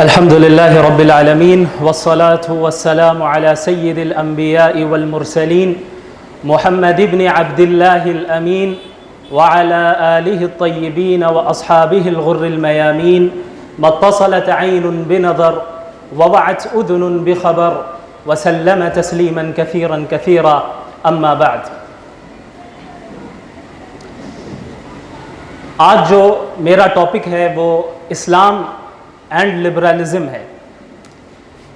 الحمد لله رب العالمين والصلاة والسلام على سيد الأنبياء والمرسلين محمد بن عبد الله الأمين وعلى آله الطيبين وأصحابه الغر الميامين ما اتصلت عين بنظر ووعت أذن بخبر وسلم تسليما كثيرا كثيرا أما بعد. آج جو میرا ٹاپک ہے وہ اسلام اینڈ لبرلزم ہے.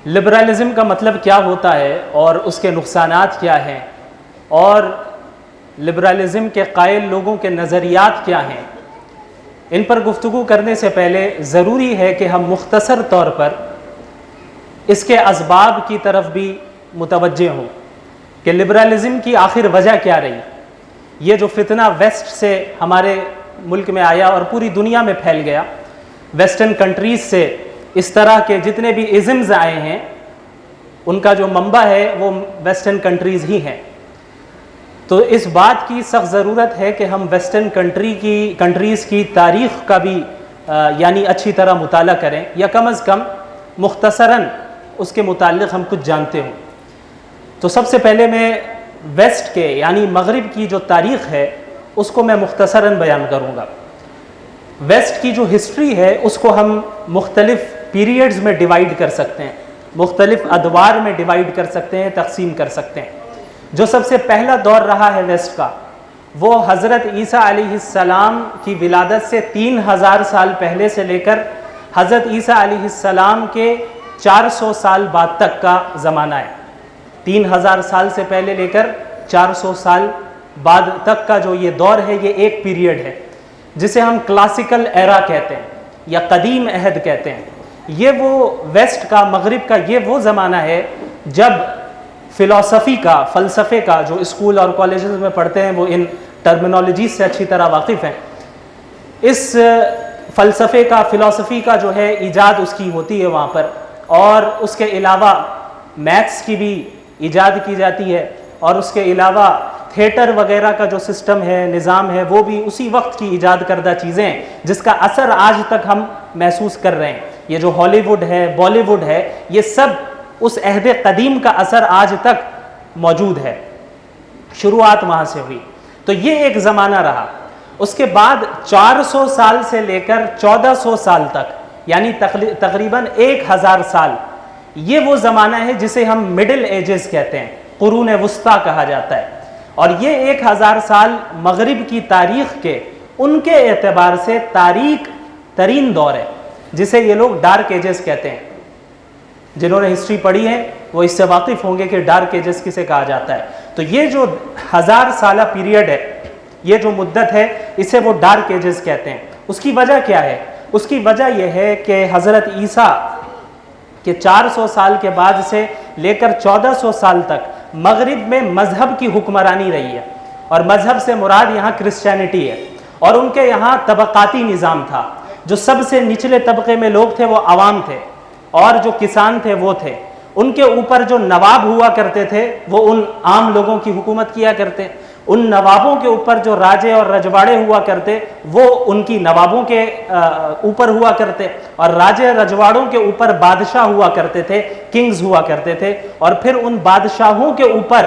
لبرلزم کا مطلب کیا ہوتا ہے اور اس کے نقصانات کیا ہیں اور لبرلزم کے قائل لوگوں کے نظریات کیا ہیں، ان پر گفتگو کرنے سے پہلے ضروری ہے کہ ہم مختصر طور پر اس کے اسباب کی طرف بھی متوجہ ہوں کہ لبرلزم کی آخر وجہ کیا رہی. یہ جو فتنہ ویسٹ سے ہمارے ملک میں آیا اور پوری دنیا میں پھیل گیا، ویسٹرن کنٹریز سے اس طرح کے جتنے بھی ازمز آئے ہیں ان کا جو منبع ہے وہ ویسٹرن کنٹریز ہی ہیں. تو اس بات کی سخت ضرورت ہے کہ ہم ویسٹرن کنٹریز کی تاریخ کا بھی یعنی اچھی طرح مطالعہ کریں، یا کم از کم مختصراً اس کے متعلق ہم کچھ جانتے ہوں. تو سب سے پہلے میں ویسٹ کے یعنی مغرب کی جو تاریخ ہے اس کو میں مختصراً بیان کروں گا. ویسٹ کی جو ہسٹری ہے اس کو ہم مختلف پیریڈز میں ڈیوائیڈ کر سکتے ہیں، مختلف ادوار میں ڈیوائیڈ کر سکتے ہیں، تقسیم کر سکتے ہیں. جو سب سے پہلا دور رہا ہے ویسٹ کا وہ حضرت عیسیٰ علیہ السلام کی ولادت سے 3000 سال پہلے سے لے کر حضرت عیسیٰ علیہ السلام کے 400 سال بعد تک کا زمانہ ہے. 3000 سال سے پہلے لے کر 400 سال بعد تک کا جو یہ دور ہے یہ ایک پیریڈ ہے جسے ہم کلاسیکل ایرا کہتے ہیں یا قدیم عہد کہتے ہیں. یہ وہ ویسٹ کا، مغرب کا یہ وہ زمانہ ہے جب فلسفے کا جو اسکول اور کالجز میں پڑھتے ہیں وہ ان ٹرمینالوجیز سے اچھی طرح واقف ہیں. اس فلسفی کا جو ہے ایجاد اس کی ہوتی ہے وہاں پر، اور اس کے علاوہ میتھس کی بھی ایجاد کی جاتی ہے، اور اس کے علاوہ تھیٹر وغیرہ کا جو سسٹم ہے، نظام ہے، وہ بھی اسی وقت کی ایجاد کردہ چیزیں ہیں جس کا اثر آج تک ہم محسوس کر رہے ہیں. یہ جو ہالی ووڈ ہے، بالی ووڈ ہے، یہ سب اس عہد قدیم کا اثر آج تک موجود ہے. شروعات وہاں سے ہوئی. تو یہ ایک زمانہ رہا. اس کے بعد 400 سال سے لے کر 1400 سال تک یعنی تقریباً 1000 سال یہ وہ زمانہ ہے جسے ہم مڈل ایجز کہتے ہیں، قرون وسطیٰ کہا جاتا ہے. اور یہ 1000 سال مغرب کی تاریخ کے ان کے اعتبار سے تاریک ترین دور ہے جسے یہ لوگ ڈارک ایجز کہتے ہیں. جنہوں نے ہسٹری پڑھی ہے وہ اس سے واقف ہوں گے کہ ڈارک ایجز کسے کہا جاتا ہے. تو یہ جو 1000 سالہ پیریڈ ہے، یہ جو مدت ہے، اسے وہ ڈارک ایجز کہتے ہیں. اس کی وجہ کیا ہے؟ اس کی وجہ یہ ہے کہ حضرت عیسیٰ کے 400 سال کے بعد سے لے کر 1400 سال تک مغرب میں مذہب کی حکمرانی رہی ہے، اور مذہب سے مراد یہاں کرسچینٹی ہے. اور ان کے یہاں طبقاتی نظام تھا. جو سب سے نچلے طبقے میں لوگ تھے وہ عوام تھے، اور جو کسان تھے وہ تھے. ان کے اوپر جو نواب ہوا کرتے تھے وہ ان عام لوگوں کی حکومت کیا کرتے. ان نوابوں کے اوپر جو راجے اور رجواڑے ہوا کرتے وہ ان کی نوابوں کے اوپر ہوا کرتے، اور راجے رجواڑوں کے اوپر بادشاہ ہوا کرتے تھے، کنگز ہوا کرتے تھے. اور پھر ان بادشاہوں کے اوپر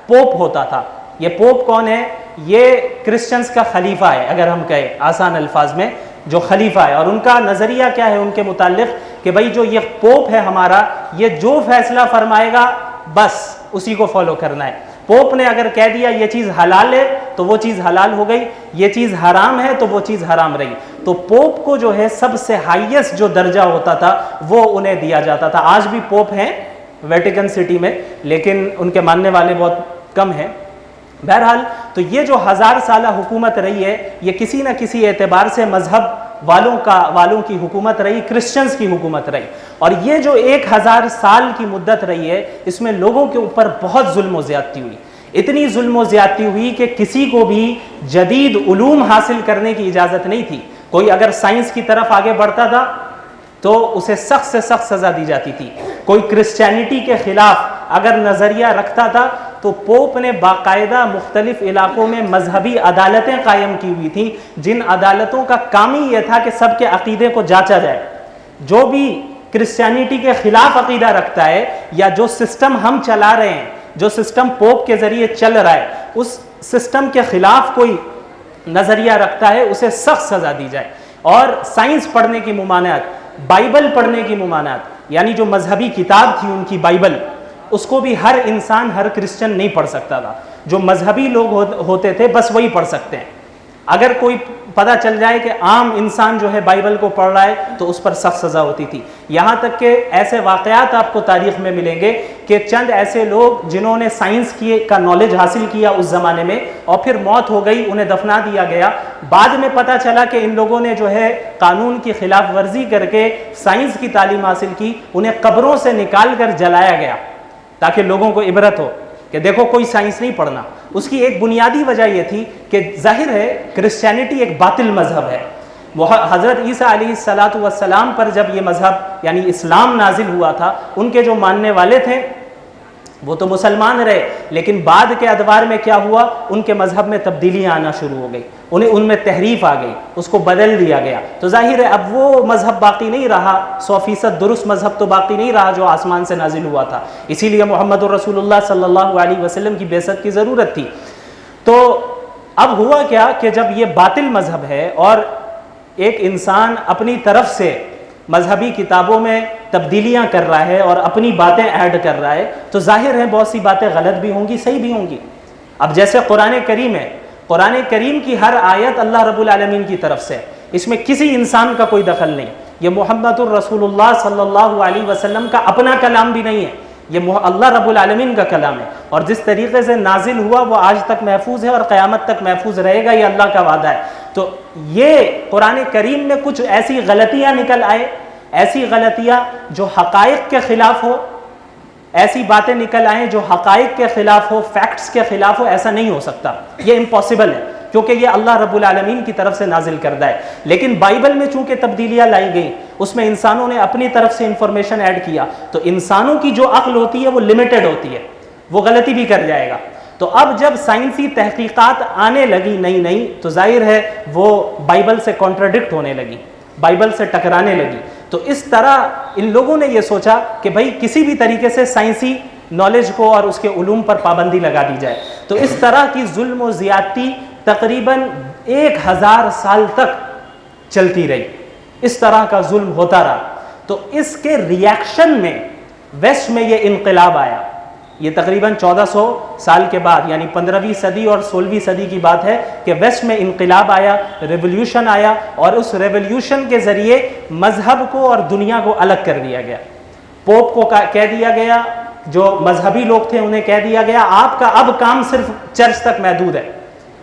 پوپ ہوتا تھا. یہ پوپ کون ہے؟ یہ کرسچنز کا خلیفہ ہے، اگر ہم کہیں آسان الفاظ میں، جو خلیفہ ہے. اور ان کا نظریہ کیا ہے ان کے متعلق کہ بھئی جو یہ پوپ ہے ہمارا، یہ جو فیصلہ فرمائے گا بس اسی کو فالو کرنا ہے. پوپ نے اگر کہہ دیا یہ چیز حلال ہے تو وہ چیز حلال ہو گئی، یہ چیز حرام ہے تو وہ چیز حرام رہی. تو پوپ کو جو ہے سب سے ہائیسٹ جو درجہ ہوتا تھا وہ انہیں دیا جاتا تھا. آج بھی پوپ ہیں ویٹیکن سٹی میں، لیکن ان کے ماننے والے بہت کم ہیں. بہرحال تو یہ جو 1000 سالہ حکومت رہی ہے یہ کسی نہ کسی اعتبار سے مذہب والوں کی حکومت رہی، کرسچنز کی حکومت رہی. اور یہ جو 1000 سال کی مدت رہی ہے اس میں لوگوں کے اوپر بہت ظلم و زیادتی ہوئی. اتنی ظلم و زیادتی ہوئی کہ کسی کو بھی جدید علوم حاصل کرنے کی اجازت نہیں تھی. کوئی اگر سائنس کی طرف آگے بڑھتا تھا تو اسے سخت سے سخت سزا دی جاتی تھی. کوئی کرسچینٹی کے خلاف اگر نظریہ رکھتا تھا تو پوپ نے باقاعدہ مختلف علاقوں میں مذہبی عدالتیں قائم کی ہوئی تھیں، جن عدالتوں کا کام ہی یہ تھا کہ سب کے عقیدے کو جانچا جائے. جو بھی کرسچینٹی کے خلاف عقیدہ رکھتا ہے یا جو سسٹم ہم چلا رہے ہیں, جو سسٹم پوپ کے ذریعے چل رہا ہے, اس سسٹم کے خلاف کوئی نظریہ رکھتا ہے, اسے سخت سزا دی جائے. اور سائنس پڑھنے کی ممانعت, بائبل پڑھنے کی ممانعت, یعنی جو مذہبی کتاب تھی ان کی بائبل, اس کو بھی ہر انسان, ہر کرسچن نہیں پڑھ سکتا تھا. جو مذہبی لوگ ہوتے تھے بس وہی پڑھ سکتے ہیں. اگر کوئی پتہ چل جائے کہ عام انسان جو ہے بائبل کو پڑھ رہا ہے تو اس پر سخت سزا ہوتی تھی. یہاں تک کہ ایسے واقعات آپ کو تاریخ میں ملیں گے کہ چند ایسے لوگ جنہوں نے سائنس کا نالج حاصل کیا اس زمانے میں اور پھر موت ہو گئی, انہیں دفنا دیا گیا, بعد میں پتہ چلا کہ ان لوگوں نے جو ہے قانون کی خلاف ورزی کر کے سائنس کی تعلیم حاصل کی, انہیں قبروں سے نکال کر جلایا گیا تاکہ لوگوں کو عبرت ہو کہ دیکھو کوئی سائنس نہیں پڑھنا. اس کی ایک بنیادی وجہ یہ تھی کہ ظاہر ہے کرسچینٹی ایک باطل مذہب ہے. حضرت عیسیٰ علیہ السلام پر جب یہ مذہب یعنی اسلام نازل ہوا تھا, ان کے جو ماننے والے تھے وہ تو مسلمان رہے, لیکن بعد کے ادوار میں کیا ہوا, ان کے مذہب میں تبدیلیاں آنا شروع ہو گئی, ان میں تحریف آ گئی, اس کو بدل دیا گیا. تو ظاہر ہے اب وہ مذہب باقی نہیں رہا, 100% درست مذہب تو باقی نہیں رہا جو آسمان سے نازل ہوا تھا. اسی لیے محمد الرسول اللہ صلی اللہ علیہ وسلم کی بعثت کی ضرورت تھی. تو اب ہوا کیا کہ جب یہ باطل مذہب ہے اور ایک انسان اپنی طرف سے مذہبی کتابوں میں تبدیلیاں کر رہا ہے اور اپنی باتیں ایڈ کر رہا ہے, تو ظاہر ہے بہت سی باتیں غلط بھی ہوں گی, صحیح بھی ہوں گی. اب جیسے قرآن کریم ہے, قرآن کریم کی ہر آیت اللہ رب العالمین کی طرف سے, اس میں کسی انسان کا کوئی دخل نہیں. یہ محمد الرسول اللہ صلی اللہ علیہ وسلم کا اپنا کلام بھی نہیں ہے, یہ اللہ رب العالمین کا کلام ہے, اور جس طریقے سے نازل ہوا وہ آج تک محفوظ ہے اور قیامت تک محفوظ رہے گا, یہ اللہ کا وعدہ ہے. تو یہ قرآن کریم میں کچھ ایسی غلطیاں نکل آئے, ایسی غلطیاں جو حقائق کے خلاف ہو, ایسی باتیں نکل آئیں جو حقائق کے خلاف ہو, فیکٹس کے خلاف ہو, ایسا نہیں ہو سکتا, یہ امپاسبل ہے کیونکہ یہ اللہ رب العالمین کی طرف سے نازل کردہ ہے. لیکن بائبل میں چونکہ تبدیلیاں لائی گئیں, اس میں انسانوں نے اپنی طرف سے انفارمیشن ایڈ کیا, تو انسانوں کی جو عقل ہوتی ہے وہ لمیٹڈ ہوتی ہے, وہ غلطی بھی کر جائے گا. تو اب جب سائنسی تحقیقات آنے لگی نئی نئی, تو ظاہر ہے وہ بائبل سے کانٹراڈکٹ ہونے لگی, بائبل سے ٹکرانے لگی. تو اس طرح ان لوگوں نے یہ سوچا کہ بھائی کسی بھی طریقے سے سائنسی نالج کو اور اس کے علوم پر پابندی لگا دی جائے. تو اس طرح کی ظلم و زیادتی تقریباً 1000 سال تک چلتی رہی, اس طرح کا ظلم ہوتا رہا. تو اس کے ریاکشن میں ویسٹ میں یہ انقلاب آیا. یہ تقریباً 1400 سال کے بعد یعنی 15ویں صدی اور 16ویں صدی کی بات ہے کہ ویسٹ میں انقلاب آیا, ریولیوشن آیا, اور اس ریولیوشن کے ذریعے مذہب کو اور دنیا کو الگ کر دیا گیا. پوپ کو کہہ دیا گیا, جو مذہبی لوگ تھے انہیں کہہ دیا گیا آپ کا اب کام صرف چرچ تک محدود ہے,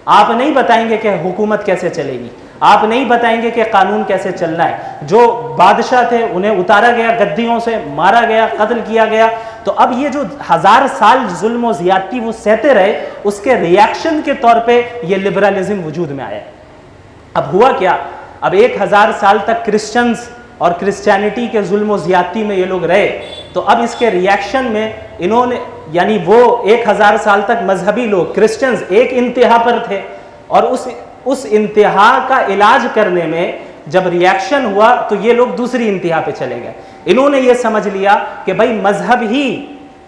آپ نہیں بتائیں گے کہ حکومت کیسے چلے گی, آپ نہیں بتائیں گے کہ قانون کیسے چلنا ہے. جو بادشاہ تھے انہیں اتارا گیا, گدیوں سے مارا گیا, قتل کیا گیا. تو اب یہ جو 1000 سال ظلم و زیادتی وہ سہتے رہے, اس کے ریاکشن کے طور پہ یہ لبرلزم وجود میں آیا. اب ہوا کیا, اب 1000 سال تک کرسچنز اور کرسچینٹی کے ظلم و زیادتی میں یہ لوگ رہے, تو اب اس کے ریاکشن میں انہوں نے یعنی وہ 1000 سال تک مذہبی لوگ کرسچنز ایک انتہا پر تھے, اور اس انتہا کا علاج کرنے میں جب ریاکشن ہوا تو یہ لوگ دوسری انتہا پہ چلے گئے. انہوں نے یہ سمجھ لیا کہ بھائی مذہب ہی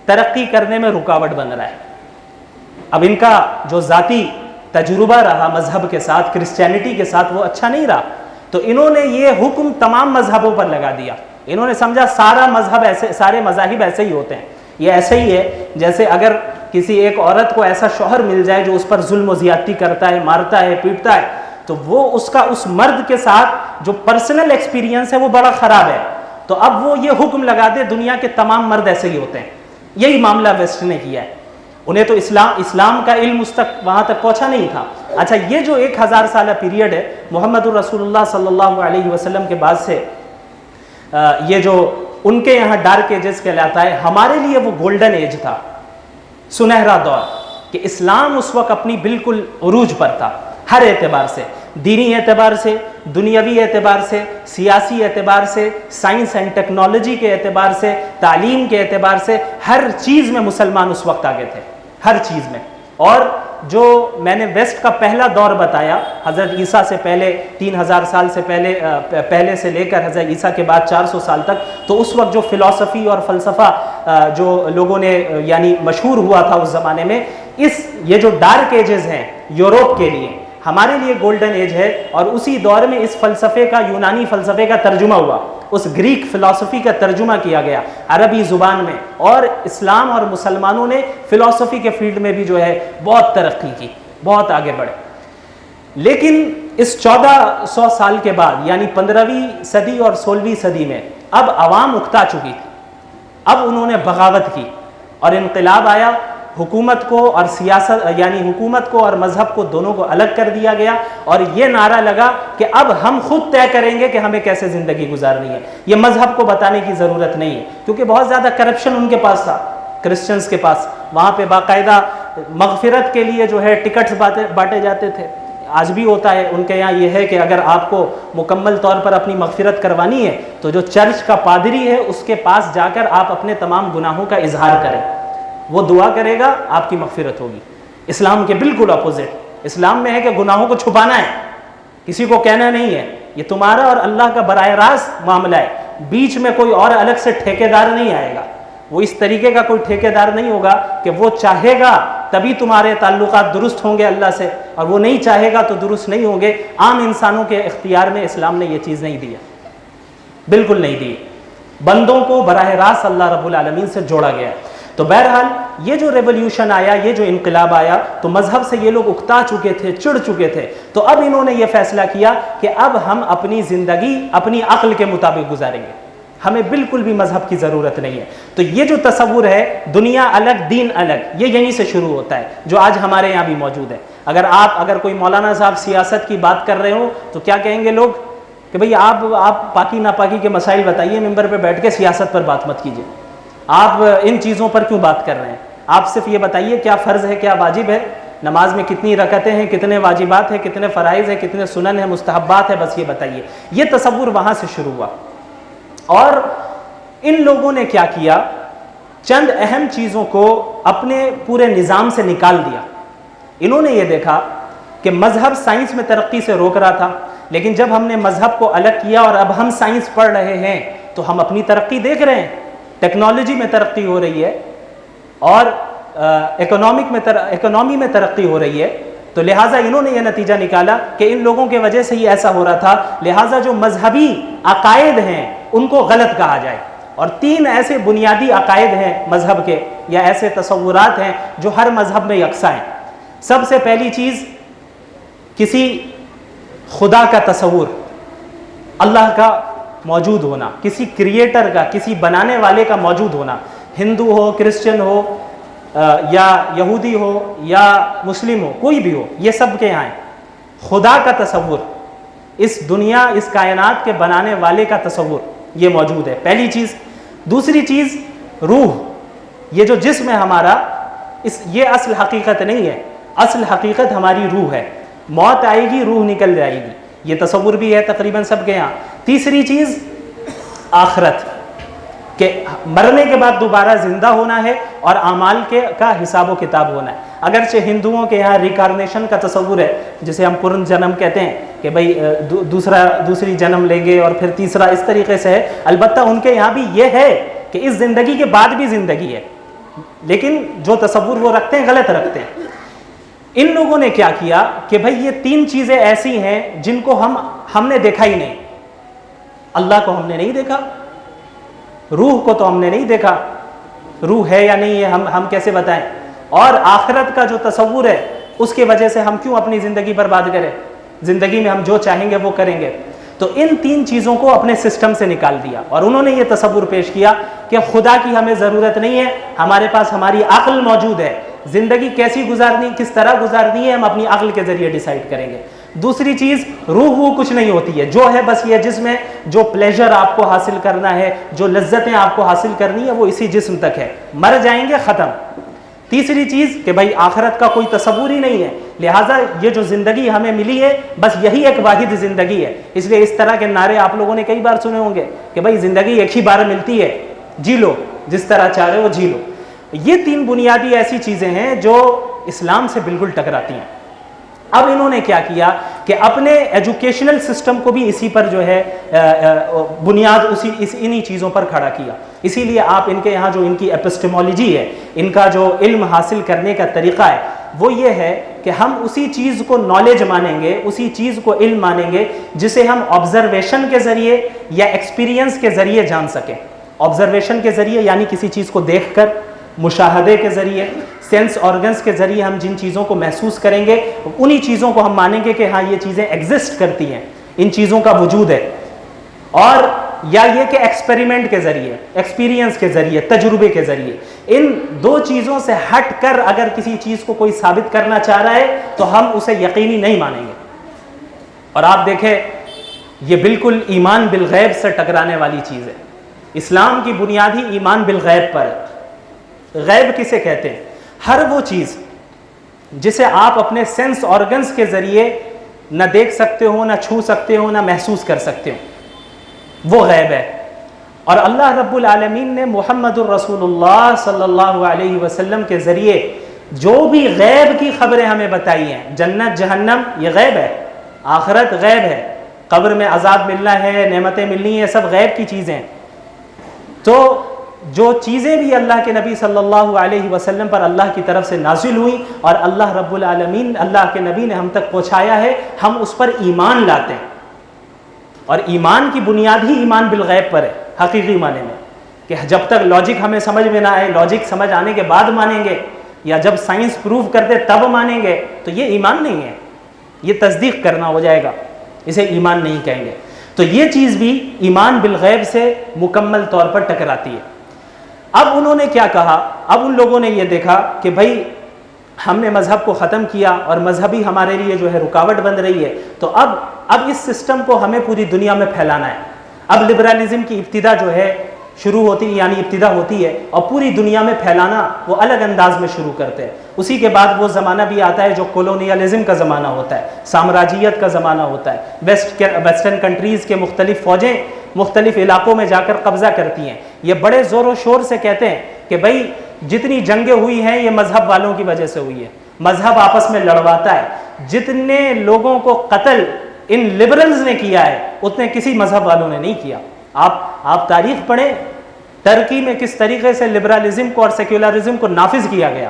ترقی کرنے میں رکاوٹ بن رہا ہے. اب ان کا جو ذاتی تجربہ رہا مذہب کے ساتھ, کرسچینٹی کے ساتھ, وہ اچھا نہیں رہا. تو انہوں نے یہ حکم تمام مذہبوں پر لگا دیا. انہوں نے سمجھا سارے مذاہب ایسے ہی ہوتے ہیں, یہ ایسے ہی ہے جیسے اگر کسی ایک عورت کو ایسا شوہر مل جائے جو اس پر ظلم و زیادتی کرتا ہے, مارتا ہے, پیٹتا ہے, تو وہ اس مرد کے ساتھ جو پرسنل ایکسپیرینس ہے وہ بڑا خراب ہے. تو اب وہ یہ حکم لگا دے دنیا کے تمام مرد ایسے ہی ہوتے ہیں. یہی معاملہ ویسٹ نے کیا ہے. انہیں تو اسلام کا علم وہاں تک پہنچا نہیں تھا. اچھا, یہ جو 1000 سالہ پیریڈ ہے محمد الرسول اللہ صلی اللہ علیہ وسلم کے بعد سے, یہ جو ان کے یہاں ڈارک ایجز کہلاتا ہے, ہمارے لیے وہ گولڈن ایج تھا, سنہرا دور, کہ اسلام اس وقت اپنی بالکل عروج پر تھا ہر اعتبار سے, دینی اعتبار سے, دنیاوی اعتبار سے, سیاسی اعتبار سے, سائنس اینڈ ٹیکنالوجی کے اعتبار سے, تعلیم کے اعتبار سے, ہر چیز میں مسلمان اس وقت آگے تھے, ہر چیز میں. اور جو میں نے ویسٹ کا پہلا دور بتایا حضرت عیسیٰ سے پہلے 3000 سال سے پہلے سے لے کر حضرت عیسیٰ کے بعد 400 سال تک، تو اس وقت جو فلسفی اور فلسفہ جو لوگوں نے یعنی مشہور ہوا تھا اس زمانے میں، یہ جو ڈارک ایجز ہیں یوروپ کے لیے، ہمارے لیے گولڈن ایج ہے، اور اسی دور میں اس فلسفے کا، یونانی فلسفے کا ترجمہ ہوا، اس گریک فلسفی کا ترجمہ کیا گیا عربی زبان میں، اور اسلام اور مسلمانوں نے فلسفی کے فیلڈ میں بھی جو ہے بہت ترقی کی، بہت آگے بڑھے۔ لیکن اس 1400 سال کے بعد یعنی 15ویں صدی اور 16ویں صدی میں اب عوام اکتا چکی تھی، اب انہوں نے بغاوت کی اور انقلاب آیا، حکومت کو اور سیاست یعنی حکومت کو اور مذہب کو دونوں کو الگ کر دیا گیا، اور یہ نعرہ لگا کہ اب ہم خود طے کریں گے کہ ہمیں کیسے زندگی گزارنی ہے، یہ مذہب کو بتانے کی ضرورت نہیں ہے، کیونکہ بہت زیادہ کرپشن ان کے پاس تھا، کرسچنز کے پاس، وہاں پہ باقاعدہ مغفرت کے لیے جو ہے ٹکٹس بانٹے جاتے تھے، آج بھی ہوتا ہے ان کے یہاں، یہ ہے کہ اگر آپ کو مکمل طور پر اپنی مغفرت کروانی ہے تو جو چرچ کا پادری ہے اس کے پاس جا کر آپ اپنے تمام گناہوں کا اظہار کریں، وہ دعا کرے گا، آپ کی مغفرت ہوگی۔ اسلام کے بالکل اپوزٹ، اسلام میں ہے کہ گناہوں کو چھپانا ہے، کسی کو کہنا نہیں ہے، یہ تمہارا اور اللہ کا براہ راست معاملہ ہے، بیچ میں کوئی اور الگ سے ٹھیکیدار نہیں آئے گا، وہ اس طریقے کا کوئی ٹھیکیدار نہیں ہوگا کہ وہ چاہے گا تبھی تمہارے تعلقات درست ہوں گے اللہ سے، اور وہ نہیں چاہے گا تو درست نہیں ہوں گے۔ عام انسانوں کے اختیار میں اسلام نے یہ چیز نہیں دی ہے، بالکل نہیں دی، بندوں کو براہ راست اللہ رب العالمین سے جوڑا گیا ہے۔ تو بہرحال یہ جو ریولیوشن آیا، یہ جو انقلاب آیا، تو مذہب سے یہ لوگ اکتا چکے تھے، چڑ چکے تھے، تو اب انہوں نے یہ فیصلہ کیا کہ اب ہم اپنی زندگی اپنی عقل کے مطابق گزاریں گے، ہمیں بالکل بھی مذہب کی ضرورت نہیں ہے۔ تو یہ جو تصور ہے دنیا الگ دین الگ، یہ یہیں سے شروع ہوتا ہے، جو آج ہمارے یہاں بھی موجود ہے۔ اگر کوئی مولانا صاحب سیاست کی بات کر رہے ہو تو کیا کہیں گے لوگ کہ بھئی آپ پاکی ناپاکی کے مسائل بتائیے، ممبر پہ بیٹھ کے سیاست پر بات مت کیجیے، آپ ان چیزوں پر کیوں بات کر رہے ہیں، آپ صرف یہ بتائیے کیا فرض ہے کیا واجب ہے، نماز میں کتنی رکعتیں ہیں، کتنے واجبات ہیں، کتنے فرائض ہیں، کتنے سنن ہیں، مستحبات ہیں، بس یہ بتائیے۔ یہ تصور وہاں سے شروع ہوا، اور ان لوگوں نے کیا کیا، چند اہم چیزوں کو اپنے پورے نظام سے نکال دیا۔ انہوں نے یہ دیکھا کہ مذہب سائنس میں ترقی سے روک رہا تھا، لیکن جب ہم نے مذہب کو الگ کیا اور اب ہم سائنس پڑھ رہے ہیں تو ہم اپنی ترقی دیکھ رہے ہیں، ٹیکنالوجی میں ترقی ہو رہی ہے اور اکنامی میں ترقی ہو رہی ہے، تو لہٰذا انہوں نے یہ نتیجہ نکالا کہ ان لوگوں کی وجہ سے ہی ایسا ہو رہا تھا، لہٰذا جو مذہبی عقائد ہیں ان کو غلط کہا جائے۔ اور 3 ایسے بنیادی عقائد ہیں مذہب کے، یا ایسے تصورات ہیں جو ہر مذہب میں یکساں ہیں۔ سب سے پہلی چیز، کسی خدا کا تصور، اللہ کا موجود ہونا، کسی کریٹر کا، کسی بنانے والے کا موجود ہونا، ہندو ہو، کرسچن ہو، یا یہودی ہو یا مسلم ہو، کوئی بھی ہو، یہ سب کے یہاں ہے۔ خدا کا تصور، اس دنیا، اس کائنات کے بنانے والے کا تصور یہ موجود ہے، پہلی چیز۔ دوسری چیز روح، یہ جو جسم ہے ہمارا، یہ اصل حقیقت نہیں ہے، اصل حقیقت ہماری روح ہے، موت آئے گی روح نکل جائے گی، یہ تصور بھی ہے تقریباً سب کے یہاں۔ تیسری چیز آخرت، کہ مرنے کے بعد دوبارہ زندہ ہونا ہے اور اعمال کا حساب و کتاب ہونا ہے۔ اگرچہ ہندوؤں کے یہاں ریکارنیشن کا تصور ہے، جسے ہم پرن جنم کہتے ہیں، کہ بھئی دوسری جنم لیں گے اور پھر تیسرا، اس طریقے سے ہے۔ البتہ ان کے یہاں بھی یہ ہے کہ اس زندگی کے بعد بھی زندگی ہے، لیکن جو تصور وہ رکھتے ہیں غلط رکھتے ہیں۔ ان لوگوں نے کیا کیا کہ بھئی یہ 3 چیزیں ایسی ہیں جن کو ہم نے دیکھا ہی نہیں، اللہ کو ہم نے نہیں دیکھا، روح کو تو ہم نے نہیں دیکھا، روح ہے یا نہیں ہے ہم کیسے بتائیں، اور آخرت کا جو تصور ہے اس کی وجہ سے ہم کیوں اپنی زندگی برباد کریں، زندگی میں ہم جو چاہیں گے وہ کریں گے۔ تو ان 3 چیزوں کو اپنے سسٹم سے نکال دیا، اور انہوں نے یہ تصور پیش کیا کہ خدا کی ہمیں ضرورت نہیں ہے، ہمارے پاس ہماری عقل موجود ہے، زندگی کیسی گزارنی، کس طرح گزارنی ہے ہم اپنی عقل کے ذریعے ڈیسائیڈ کریں گے۔ دوسری چیز، روح وہ کچھ نہیں ہوتی ہے، جو ہے بس یہ جسم ہے، جو پلیجر آپ کو حاصل کرنا ہے، جو لذتیں آپ کو حاصل کرنی ہے وہ اسی جسم تک ہے، مر جائیں گے ختم۔ تیسری چیز کہ بھائی آخرت کا کوئی تصور ہی نہیں ہے، لہٰذا یہ جو زندگی ہمیں ملی ہے بس یہی ایک واحد زندگی ہے، اس لیے اس طرح کے نعرے آپ لوگوں نے کئی بار سنے ہوں گے کہ بھائی زندگی ایک ہی بار ملتی ہے، جی لو جس طرح چاہ رہے ہو جی لو۔ یہ 3 بنیادی ایسی چیزیں ہیں جو اسلام سے بالکل ٹکراتی ہیں۔ اب انہوں نے کیا کیا کہ اپنے ایجوکیشنل سسٹم کو بھی اسی پر جو ہے بنیاد انہی چیزوں پر کھڑا کیا۔ اسی لیے آپ ان کے یہاں جو ان کی ایپسٹمولوجی ہے، ان کا جو علم حاصل کرنے کا طریقہ ہے، وہ یہ ہے کہ ہم اسی چیز کو نالج مانیں گے، اسی چیز کو علم مانیں گے جسے ہم آبزرویشن کے ذریعے یا ایکسپیرینس کے ذریعے جان سکیں۔ آبزرویشن کے ذریعے یعنی کسی چیز کو دیکھ کر، مشاہدے کے ذریعے، سینس آرگنز کے ذریعے ہم جن چیزوں کو محسوس کریں گے انہی چیزوں کو ہم مانیں گے کہ ہاں یہ چیزیں ایگزسٹ کرتی ہیں، ان چیزوں کا وجود ہے۔ اور یا یہ کہ ایکسپیریمنٹ کے ذریعے، ایکسپیرینس کے ذریعے، تجربے کے ذریعے، ان دو چیزوں سے ہٹ کر اگر کسی چیز کو کوئی ثابت کرنا چاہ رہا ہے تو ہم اسے یقینی نہیں مانیں گے۔ اور آپ دیکھیں یہ بالکل ایمان بالغیب سے ٹکرانے والی چیز ہے۔ اسلام کی بنیاد ہی ایمان بالغیب پر ہے۔ غیب کسے کہتے ہیں؟ ہر وہ چیز جسے آپ اپنے سینس آرگنز کے ذریعے نہ دیکھ سکتے ہو، نہ چھو سکتے ہو، نہ محسوس کر سکتے ہو، وہ غیب ہے۔ اور اللہ رب العالمین نے محمد الرسول اللہ صلی اللہ علیہ وسلم کے ذریعے جو بھی غیب کی خبریں ہمیں بتائی ہیں، جنت جہنم یہ غیب ہے، آخرت غیب ہے، قبر میں عذاب ملنا ہے، نعمتیں ملنی ہیں، سب غیب کی چیزیں ہیں۔ تو جو چیزیں بھی اللہ کے نبی صلی اللہ علیہ وسلم پر اللہ کی طرف سے نازل ہوئیں اور اللہ رب العالمین اللہ کے نبی نے ہم تک پہنچایا ہے، ہم اس پر ایمان لاتے ہیں۔ اور ایمان کی بنیاد ہی ایمان بالغیب پر ہے، حقیقی معنی میں، کہ جب تک لاجک ہمیں سمجھ میں نہ آئے، لاجک سمجھ آنے کے بعد مانیں گے، یا جب سائنس پروو کر دے تب مانیں گے، تو یہ ایمان نہیں ہے، یہ تصدیق کرنا ہو جائے گا، اسے ایمان نہیں کہیں گے۔ تو یہ چیز بھی ایمان بالغیب سے مکمل طور پر ٹکراتی ہے۔ اب انہوں نے کیا کہا؟ اب ان لوگوں نے یہ دیکھا کہ بھائی ہم نے مذہب کو ختم کیا اور مذہب ہی ہمارے لیے جو ہے رکاوٹ بن رہی ہے، تو اب اس سسٹم کو ہمیں پوری دنیا میں پھیلانا ہے۔ اب لبرلزم کی ابتدا جو ہے شروع ہوتی ہے، یعنی ابتدا ہوتی ہے، اور پوری دنیا میں پھیلانا وہ الگ انداز میں شروع کرتے ہیں۔ اسی کے بعد وہ زمانہ بھی آتا ہے جو کولونیلزم کا زمانہ ہوتا ہے، سامراجیت کا زمانہ ہوتا ہے۔ ویسٹرن کنٹریز کے مختلف فوجیں مختلف علاقوں میں جا کر قبضہ کرتی ہیں۔ یہ بڑے زور و شور سے کہتے ہیں کہ بھائی جتنی جنگیں ہوئی ہیں یہ مذہب والوں کی وجہ سے ہوئی ہے، مذہب آپس میں لڑواتا ہے۔ جتنے لوگوں کو قتل ان لبرلز نے کیا ہے اتنے کسی مذہب والوں نے نہیں کیا۔ آپ تاریخ پڑھیں، ترکی میں کس طریقے سے لبرلزم کو اور سیکولرزم کو نافذ کیا گیا،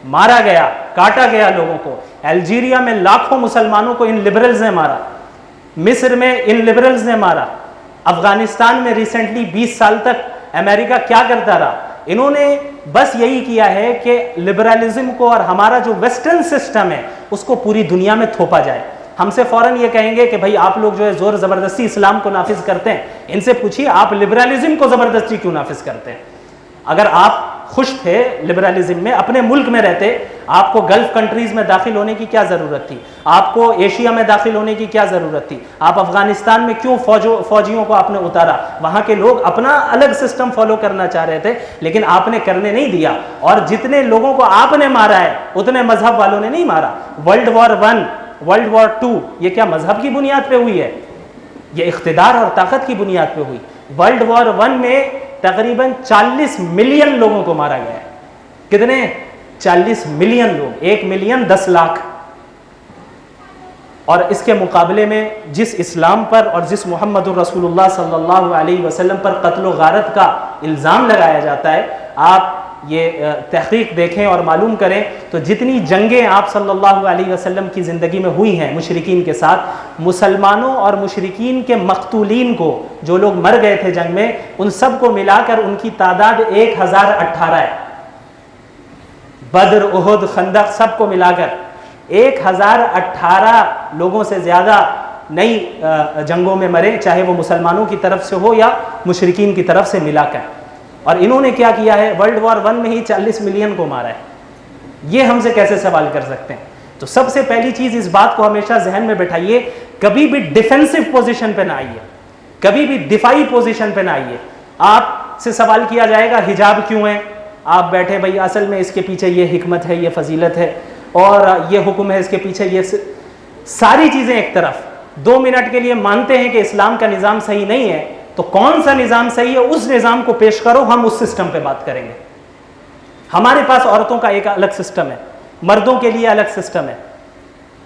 مارا گیا، کاٹا گیا لوگوں کو۔ الجیریا میں لاکھوں مسلمانوں کو ان لبرلز نے مارا، مصر میں ان لبرلز نے مارا، افغانستان میں ریسنٹلی 20 سال تک امریکہ کیا کرتا رہا؟ انہوں نے بس یہی کیا ہے کہ لبرلزم کو اور ہمارا جو ویسٹرن سسٹم ہے اس کو پوری دنیا میں تھوپا جائے۔ ہم سے فوراً یہ کہیں گے کہ بھائی آپ لوگ جو ہے زور زبردستی اسلام کو نافذ کرتے ہیں، ان سے پوچھیے آپ لبرلزم کو زبردستی کیوں نافذ کرتے ہیں؟ اگر آپ خوش تھے لبرلزم میں، اپنے ملک میں رہتے، آپ کو گلف کنٹریز میں داخل ہونے کی کیا ضرورت تھی؟ آپ کو ایشیا میں داخل ہونے کی کیا ضرورت تھی؟ آپ افغانستان میں کیوں فوجیوں کو آپ نے اتارا؟ وہاں کے لوگ اپنا الگ سسٹم فالو کرنا چاہ رہے تھے، لیکن آپ نے کرنے نہیں دیا۔ اور جتنے لوگوں کو آپ نے مارا ہے اتنے مذہب والوں نے نہیں مارا۔ ورلڈ وار 1، ورلڈ وار 2 یہ کیا مذہب کی بنیاد پہ ہوئی ہے؟ یہ اقتدار اور طاقت کی بنیاد پہ ہوئی۔ ورلڈ وار 1 میں تقریباً 40 ملین لوگوں کو مارا گیا ہے۔ کتنے؟ 40 ملین لوگ، 1 ملین 10 لاکھ۔ اور اس کے مقابلے میں جس اسلام پر اور جس محمد الرسول اللہ صلی اللہ علیہ وسلم پر قتل و غارت کا الزام لگایا جاتا ہے، آپ یہ تحقیق دیکھیں اور معلوم کریں تو جتنی جنگیں آپ صلی اللہ علیہ وسلم کی زندگی میں ہوئی ہیں مشرکین کے ساتھ، مسلمانوں اور مشرکین کے مقتولین کو، جو لوگ مر گئے تھے جنگ میں، ان سب کو ملا کر ان کی تعداد 1018 ہے۔ بدر، احد، خندق سب کو ملا کر 1018 لوگوں سے زیادہ نئی جنگوں میں مرے، چاہے وہ مسلمانوں کی طرف سے ہو یا مشرکین کی طرف سے ملا کر۔ اور انہوں نے کیا کیا ہے؟ ورلڈ وار 1 میں ہی 40 ملین کو مارا ہے۔ یہ ہم سے کیسے سوال کر سکتے ہیں؟ تو سب سے پہلی چیز اس بات کو ہمیشہ ذہن میں بٹھائیے، کبھی بھی ڈیفینسو پوزیشن پہ نہ آئیے، کبھی بھی دفاعی پوزیشن پہ نہ آئیے۔ آپ سے سوال کیا جائے گا حجاب کیوں ہے، آپ بیٹھے بھائی اصل میں اس کے پیچھے یہ حکمت ہے، یہ فضیلت ہے، اور یہ حکم ہے، اس کے پیچھے یہ ساری چیزیں ایک طرف 2 منٹ کے لیے مانتے ہیں کہ اسلام کا نظام صحیح نہیں ہے، تو کون سا نظام صحیح ہے اس نظام کو پیش کرو، ہم اس سسٹم پہ بات کریں گے۔ ہمارے پاس عورتوں کا ایک الگ سسٹم ہے، مردوں کے لیے الگ سسٹم ہے،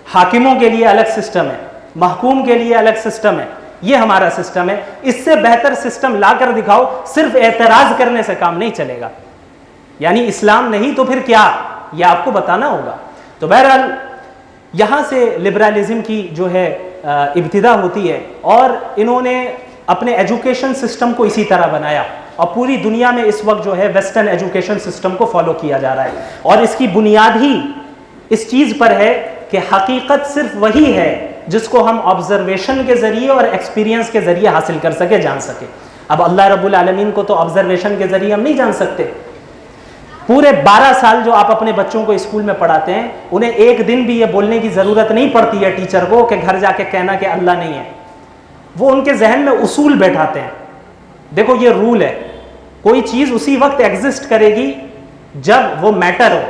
حاکموں کے لیے الگ سسٹم ہے، محکوم کے لیے الگ سسٹم ہے. یہ ہمارا سسٹم ہے. اس سے بہتر سسٹم لا کر دکھاؤ. صرف اعتراض کرنے سے کام نہیں چلے گا. یعنی اسلام نہیں تو پھر کیا، یہ آپ کو بتانا ہوگا. تو بہرحال یہاں سے لبرلزم کی جو ہے ابتدا ہوتی ہے، اور انہوں نے اپنے ایجوکیشن سسٹم کو اسی طرح بنایا، اور پوری دنیا میں اس وقت جو ہے ویسٹرن ایجوکیشن سسٹم کو فالو کیا جا رہا ہے. اور اس کی بنیاد ہی اس چیز پر ہے کہ حقیقت صرف وہی ہے جس کو ہم آبزرویشن کے ذریعے اور ایکسپیرینس کے ذریعے حاصل کر سکے، جان سکے. اب اللہ رب العالمین کو تو آبزرویشن کے ذریعے ہم نہیں جان سکتے. پورے 12 سال جو آپ اپنے بچوں کو اسکول میں پڑھاتے ہیں، انہیں ایک دن بھی یہ بولنے کی ضرورت نہیں پڑتی ہے ٹیچر کو کہ گھر جا کے کہنا کہ اللہ نہیں ہے. وہ ان کے ذہن میں اصول بیٹھاتے ہیں. دیکھو یہ رول ہے، کوئی چیز اسی وقت ایگزسٹ کرے گی جب وہ میٹر ہو.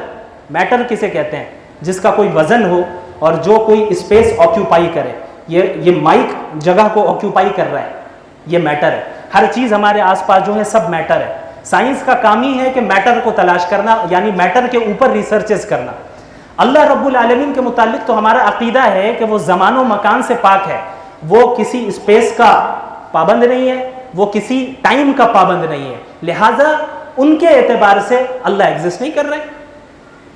میٹر کسے کہتے ہیں؟ جس کا کوئی وزن ہو اور جو کوئی اسپیس آکیوپائی کرے. یہ مائک جگہ کو آکیوپائی کر رہا ہے، یہ میٹر ہے. ہر چیز ہمارے آس پاس جو ہے سب میٹر ہے. سائنس کا کام ہی ہے کہ میٹر کو تلاش کرنا، یعنی میٹر کے اوپر ریسرچز کرنا. اللہ رب العالمین کے متعلق تو ہمارا عقیدہ ہے کہ وہ زمان و مکان سے پاک ہے. وہ کسی اسپیس کا پابند نہیں ہے، وہ کسی ٹائم کا پابند نہیں ہے. لہٰذا ان کے اعتبار سے اللہ ایگزسٹ نہیں کر رہے،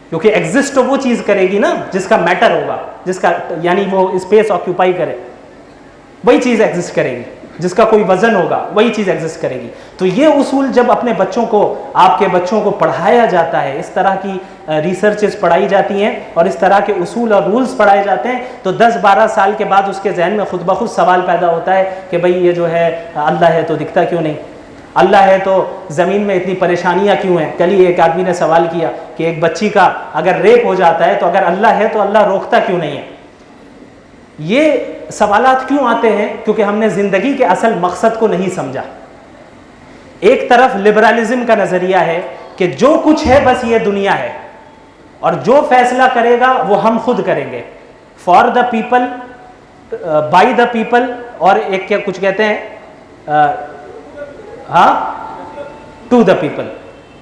کیونکہ ایگزسٹ تو وہ چیز کرے گی نا جس کا میٹر ہوگا، جس کا یعنی وہ اسپیس آکیوپائی کرے، وہی چیز ایگزسٹ کرے گی. جس کا کوئی وزن ہوگا وہی چیز ایگزسٹ کرے گی. تو یہ اصول جب اپنے بچوں کو، آپ کے بچوں کو پڑھایا جاتا ہے، اس طرح کی ریسرچز پڑھائی جاتی ہیں اور اس طرح کے اصول اور رولز پڑھائے جاتے ہیں، تو 10-12 سال کے بعد اس کے ذہن میں خود بخود سوال پیدا ہوتا ہے کہ بھئی یہ جو ہے اللہ ہے تو دکھتا کیوں نہیں؟ اللہ ہے تو زمین میں اتنی پریشانیاں کیوں ہیں؟ کل ہی ایک آدمی نے سوال کیا کہ ایک بچی کا اگر ریپ ہو جاتا ہے تو اگر اللہ ہے تو اللہ روکتا کیوں نہیں ہے؟ یہ سوالات کیوں آتے ہیں؟ کیونکہ ہم نے زندگی کے اصل مقصد کو نہیں سمجھا. ایک طرف لبرلزم کا نظریہ ہے کہ جو کچھ ہے بس یہ دنیا ہے، اور جو فیصلہ کرے گا وہ ہم خود کریں گے. For the people, by the people, اور ایک کیا کچھ کہتے ہیں ٹو دا پیپل،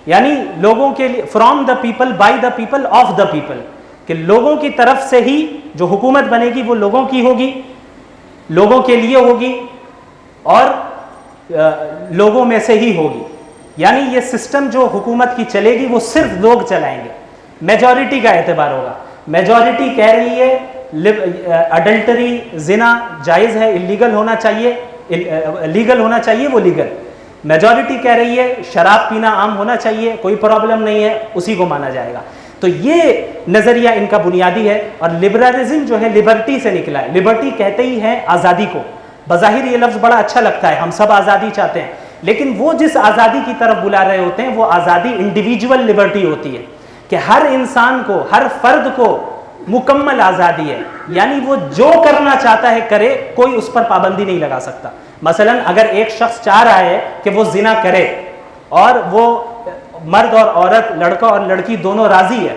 یعنی لوگوں کے لیے، from the people, by the people, of the people, کہ لوگوں کی طرف سے ہی جو حکومت بنے گی وہ لوگوں کی ہوگی، لوگوں کے لیے ہوگی، اور لوگوں میں سے ہی ہوگی. یعنی یہ سسٹم جو حکومت کی چلے گی وہ صرف لوگ چلائیں گے. میجورٹی کا اعتبار ہوگا. میجورٹی کہہ رہی ہے اڈلٹری، زنا جائز ہے، لیگل ہونا چاہیے، لیگل ہونا چاہیے، وہ لیگل. میجورٹی کہہ رہی ہے شراب پینا عام ہونا چاہیے، کوئی پرابلم نہیں ہے، اسی کو مانا جائے گا. تو یہ نظریہ ان کا بنیادی ہے. اور لبرلزم جو ہے لبرٹی سے نکلا ہے. لبرٹی کہتے ہی ہیں آزادی کو. بظاہر یہ لفظ بڑا اچھا لگتا ہے، ہم سب آزادی چاہتے ہیں، لیکن وہ جس آزادی کی طرف بلا رہے ہوتے ہیں وہ آزادی انڈیویجول لبرٹی ہوتی ہے، کہ ہر انسان کو، ہر فرد کو مکمل آزادی ہے. یعنی وہ جو کرنا چاہتا ہے کرے، کوئی اس پر پابندی نہیں لگا سکتا. مثلا اگر ایک شخص چاہ رہا ہے کہ وہ زنا کرے، اور وہ مرد اور عورت، لڑکا اور لڑکی دونوں راضی ہے،